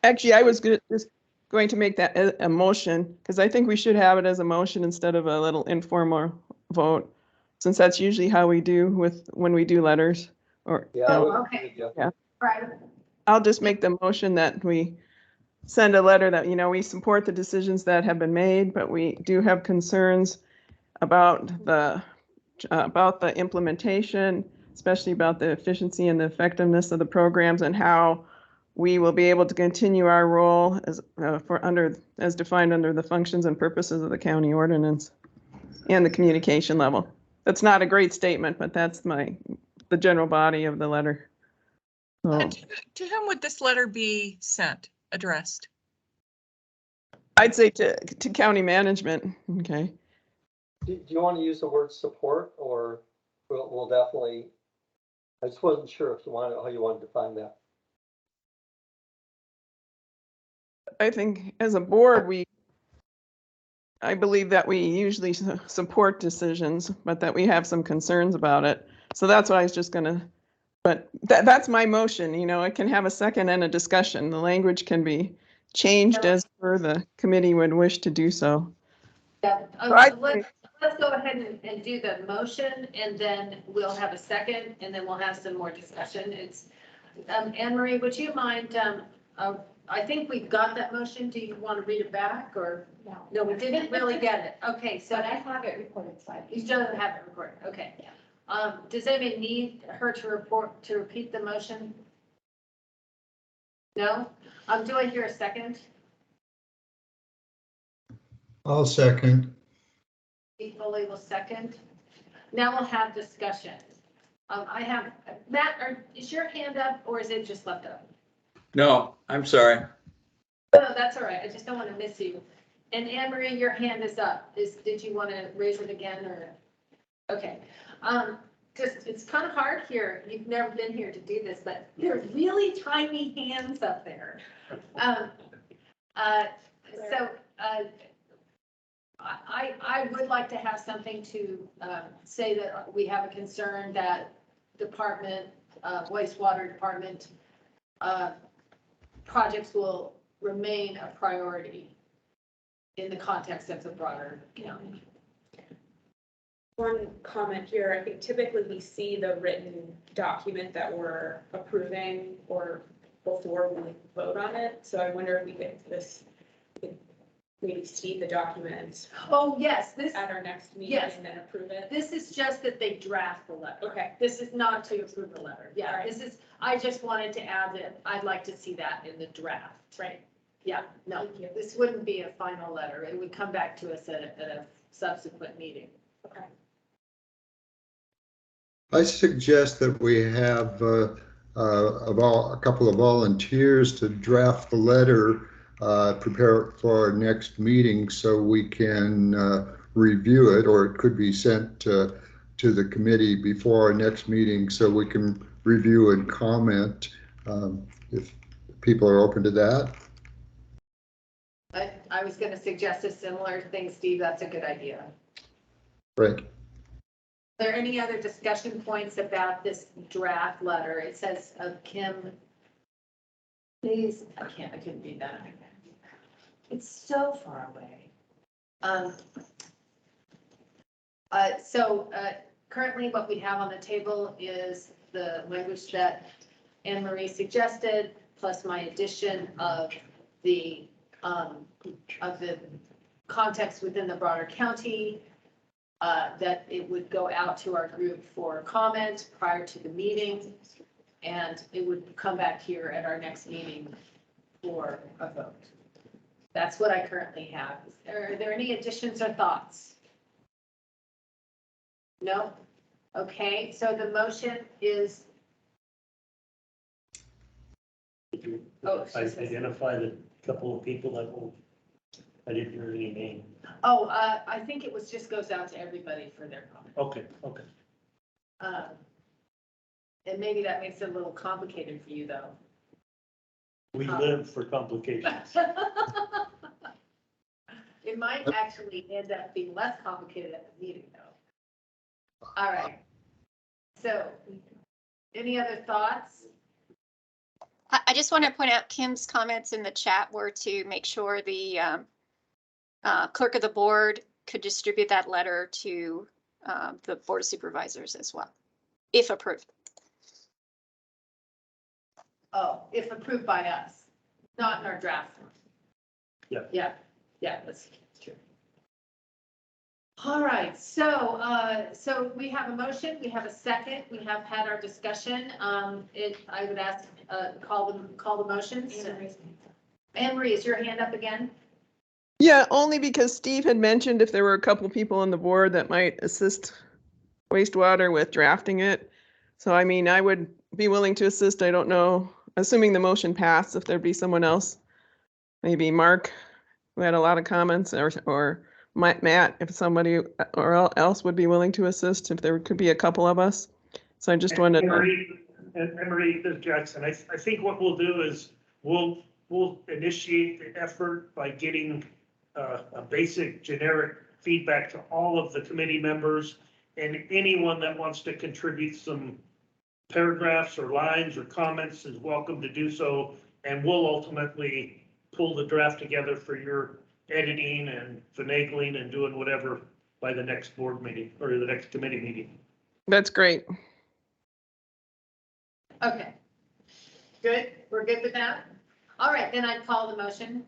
Actually, I was just going to make that a motion, because I think we should have it as a motion instead of a little informal vote, since that's usually how we do when we do letters. Or Yeah, I would okay. agree with you. Yeah. Right. I'll just make the motion that we send a letter that, we support the decisions that have been made, but we do have concerns about the implementation, especially about the efficiency and the effectiveness of the programs, and how we will be able to continue our role as defined under the functions and purposes of the county ordinance and the communication level. That's not a great statement, but that's the general body of the letter. So, To whom would this letter be sent, addressed? I'd say to county management. Okay. Do you want to use the word support, or we'll definitely, I just wasn't sure if how you wanted to define that. I think as a board, I believe that we usually support decisions, but that we have some concerns about it. So that's what I was just gonna, but that's my motion. It can have a second and a discussion. The language can be changed as per the committee would wish to do so. Yeah, let's go ahead and do the motion, and then we'll have a second, and then we'll have some more discussion. Anne Marie, would you mind I think we've got that motion. Do you want to read it back or? No. No, we didn't really get it. Okay, so But I have it recorded, so I you doesn't have it recorded. Okay. Does anybody need her to repeat the motion? No? Do I hear a second? I'll second. Steve Foley will second. Now we'll have discussion. I have, Matt, is your hand up or is it just left up? No, I'm sorry. No, that's all right. I just don't want to miss you. And Anne Marie, your hand is up. Did you want to raise it again or? Okay. Just, it's kind of hard here. You've never been here to do this, but there are really tiny hands up there. I would like to have something to say that we have a concern that wastewater department projects will remain a priority in the context of the broader county. One comment here, I think typically we see the written document that we're approving or before we vote on it. So I wonder if we could maybe see the document Oh, yes, at our next meeting Yes. and then approve it. this is just that they draft the letter. Okay. This is not to approve the letter. Yeah, Alright. this is, I just wanted to add that I'd like to see that in the draft. Right. Yeah, no, Thank you. this wouldn't be a final letter. It would come back to us at a subsequent meeting. Okay. I suggest that we have a couple of volunteers to draft the letter, prepare it for our next meeting so we can review it, or it could be sent to the committee before our next meeting so we can review and comment if people are open to that. I was going to suggest a similar thing, Steve. That's a good idea. Right. Are there any other discussion points about this draft letter? It says of Kim. Please, I couldn't read that. It's so far away. Currently what we have on the table is the language that Anne Marie suggested, plus my addition of the context within the broader county. That it would go out to our group for comment prior to the meeting, and it would come back here at our next meeting for a vote. That's what I currently have. Are there any additions or thoughts? No? Okay, so the motion is. Oh, I identified a couple of people that will, I didn't hear any name. Oh, I think it was just goes out to everybody for their comment. Okay. And maybe that makes it a little complicated for you, though. We live for complications. It might actually end up being less complicated at the meeting, though. All right. So, any other thoughts? I just want to point out Kim's comments in the chat were to make sure the clerk of the board could distribute that letter to the board of supervisors as well, if approved. Oh, if approved by us, not in our draft form. Yeah. Yeah, that's true. All right, so we have a motion, we have a second, we have had our discussion. I would ask, call the motions. Anne Marie, is your hand up again? Yeah, only because Steve had mentioned if there were a couple people on the board that might assist wastewater with drafting it. So, I mean, I would be willing to assist. I don't know, assuming the motion passed, if there'd be someone else. Maybe Mark, who had a lot of comments, or Matt, if somebody or else would be willing to assist, if there could be a couple of us. So I just wanted to. Emery, this is Jackson. I think what we'll do is we'll initiate the effort by getting a basic generic feedback to all of the committee members, and anyone that wants to contribute some paragraphs or lines or comments is welcome to do so. And we'll ultimately pull the draft together for your editing and finagling and doing whatever by the next board meeting or the next committee meeting. That's great. Okay. Good, we're good with that? All right, then I'd call the motion.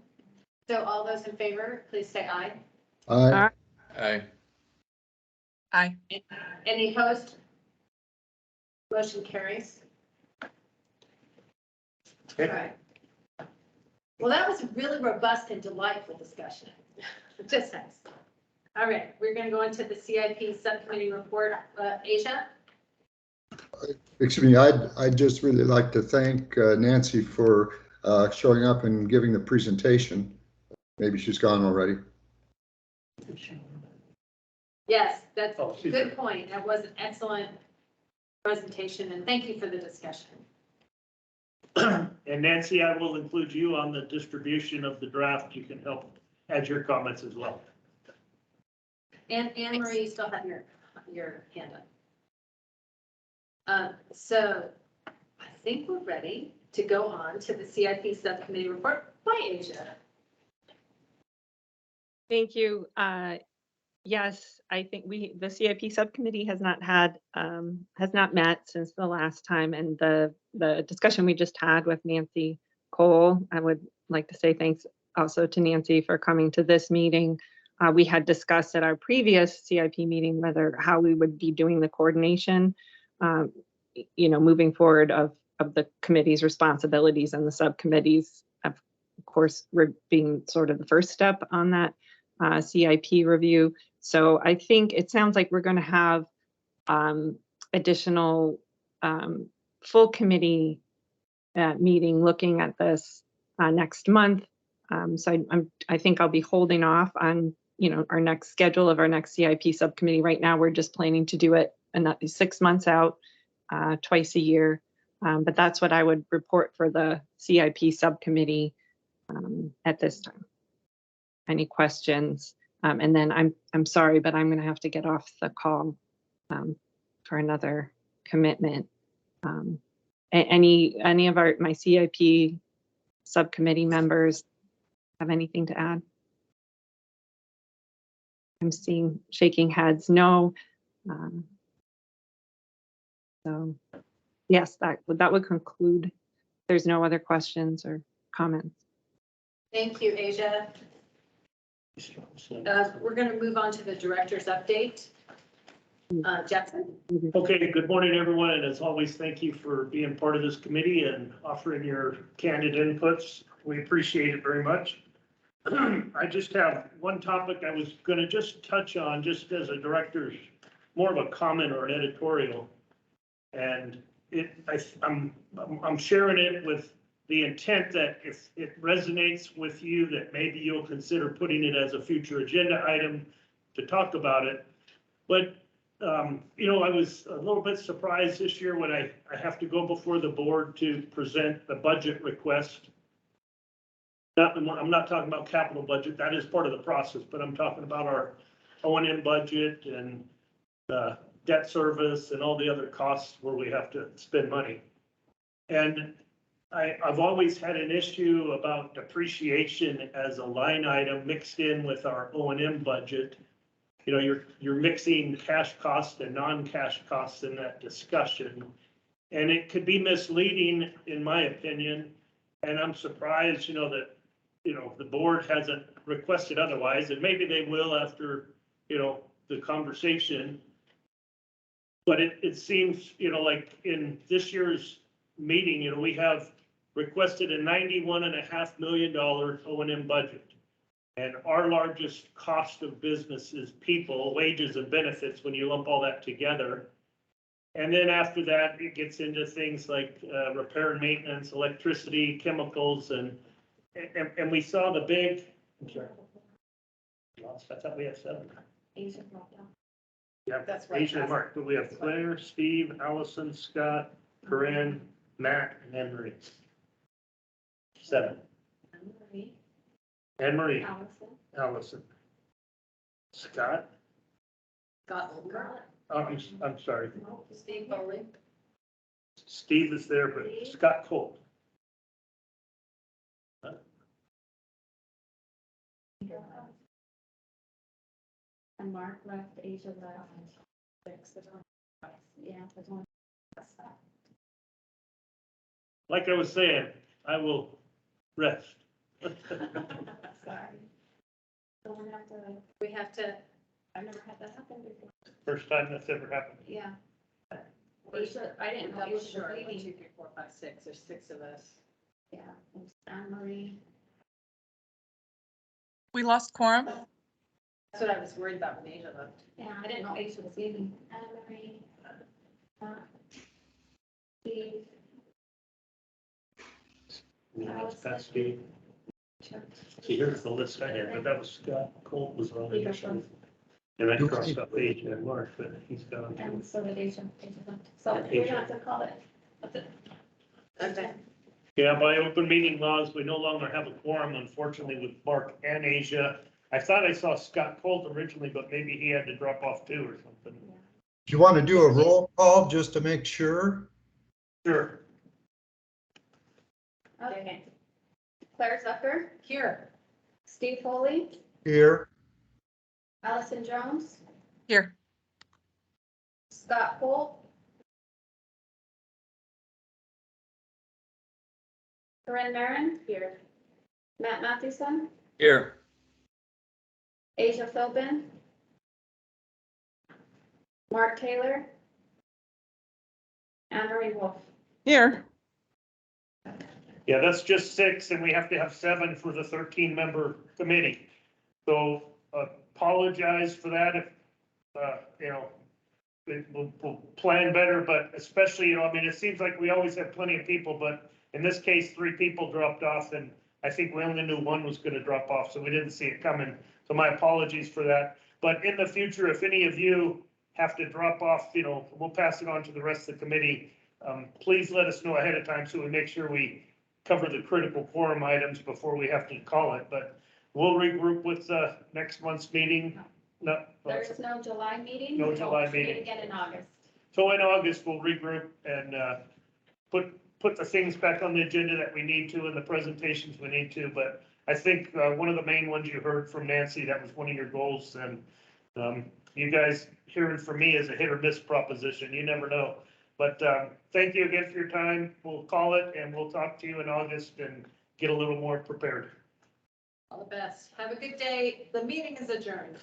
So all those in favor, please say aye. Aye. Aye. Aye. Any opposed? Motion carries. All Okay. right. Well, that was a really robust and delightful discussion. Just nice. All right, we're going to go into the CIP subcommittee report. Asia? Excuse me, I'd just really like to thank Nancy for showing up and giving the presentation. Maybe she's gone already. Yes, that's Oh, a she's good there. point. That was an excellent presentation, and thank you for the discussion. And Nancy, I will include you on the distribution of the draft. You can help add your comments as well. And Anne Marie, you still have your hand up. So I think we're ready to go on to the CIP subcommittee report by Asia. Thank you. Yes, I think the CIP subcommittee has not met since the last time, and the discussion we just had with Nancy Cole, I would like to say thanks also to Nancy for coming to this meeting. We had discussed at our previous CIP meeting how we would be doing the coordination, moving forward of the committee's responsibilities and the subcommittees. Of course, we're being sort of the first step on that CIP review. So I think it sounds like we're going to have additional full committee meeting looking at this next month. So I think I'll be holding off on our next schedule of our next CIP subcommittee. Right now, we're just planning to do it and that be 6 months out, twice a year. But that's what I would report for the CIP subcommittee at this time. Any questions? And then I'm sorry, but I'm going to have to get off the call for another commitment. Any of my CIP subcommittee members have anything to add? I'm seeing shaking heads. No. So yes, that would conclude. There's no other questions or comments. Thank you, Asia. We're going to move on to the director's update. Jackson? Okay, good morning, everyone, and as always, thank you for being part of this committee and offering your candid inputs. We appreciate it very much. I just have one topic I was going to just touch on, just as a director's, more of a comment or an editorial. And I'm sharing it with the intent that if it resonates with you, that maybe you'll consider putting it as a future agenda item to talk about it. But I was a little bit surprised this year when I have to go before the board to present the budget request. I'm not talking about capital budget, that is part of the process, but I'm talking about our O&M budget and debt service and all the other costs where we have to spend money. And I've always had an issue about depreciation as a line item mixed in with our O&M budget. You're mixing cash costs and non-cash costs in that discussion. And it could be misleading, in my opinion. And I'm surprised, that, the board hasn't requested otherwise, and maybe they will after, the conversation. But it seems, like in this year's meeting, we have requested a $91.5 million O&M budget. And our largest cost of business is people, wages and benefits when you lump all that together. And then after that, it gets into things like repair and maintenance, electricity, chemicals, and we saw the big, I'm sorry. I thought we had 7. Yeah, That's right. Asia and Mark, but we have Claire, Steve, Allison, Scott, Corinne, Matt, and Anne Marie. 7. Anne Marie, Allison, Scott. Scott Olber. Oh, I'm sorry. Steve Foley. Steve is there, but Scott Cole. And Mark left, Asia left. 6. Yeah, there's one. Like I was saying, I will rest. Sorry. Don't have to, We have to, I've never had that happen before. First time that's ever happened. Yeah. Asia, I didn't know double Asia sure, was 1, 2, leaving. 3, 4, 5, 6, there's 6 of us. Yeah, it was Anne Marie. We lost quorum? That's what I was worried about when Asia left. Yeah, I didn't know Asia was leaving. Anne Marie. Steve. That's Steve. See, here's the list I had, but that was Scott Colt was on it. And I crossed up Asia and Mark, but he's gone. And so did Asia. So we're gonna have to call it. Okay. Yeah, by open meeting laws, we no longer have a quorum, unfortunately, with Mark and Asia. I thought I saw Scott Colt originally, but maybe he had to drop off too or something. Do you want to do a roll call just to make sure? Sure. Okay. Claire Zucker, Here. Steve Foley, Here, Allison Jones, Here. Scott Holt, Corinne Marin, here. Matt Mathewson, Here. Asia Philbin, Mark Taylor, Anne Marie Wolf. Here. Yeah, that's just 6, and we have to have 7 for the 13-member committee. So apologize for that if, you know, we'll plan better, but especially, you know, I mean, it seems like we always have plenty of people, but in this case, 3 people dropped off, and I think we only knew 1 was gonna drop off, so we didn't see it coming. So my apologies for that. But in the future, if any of you have to drop off, you know, we'll pass it on to the rest of the committee. Please let us know ahead of time so we make sure we cover the critical quorum items before we have to call it, but we'll regroup with next month's meeting. No, There is no July meeting. No We'll July meet meeting. Again in August. so in August, we'll regroup and put the things back on the agenda that we need to and the presentations we need to, but I think one of the main ones you heard from Nancy, that was one of your goals, and you guys hearing from me is a hit or miss proposition, you never know. But thank you again for your time. We'll call it and we'll talk to you in August and get a little more prepared. All the best. Have a good day. The meeting is adjourned.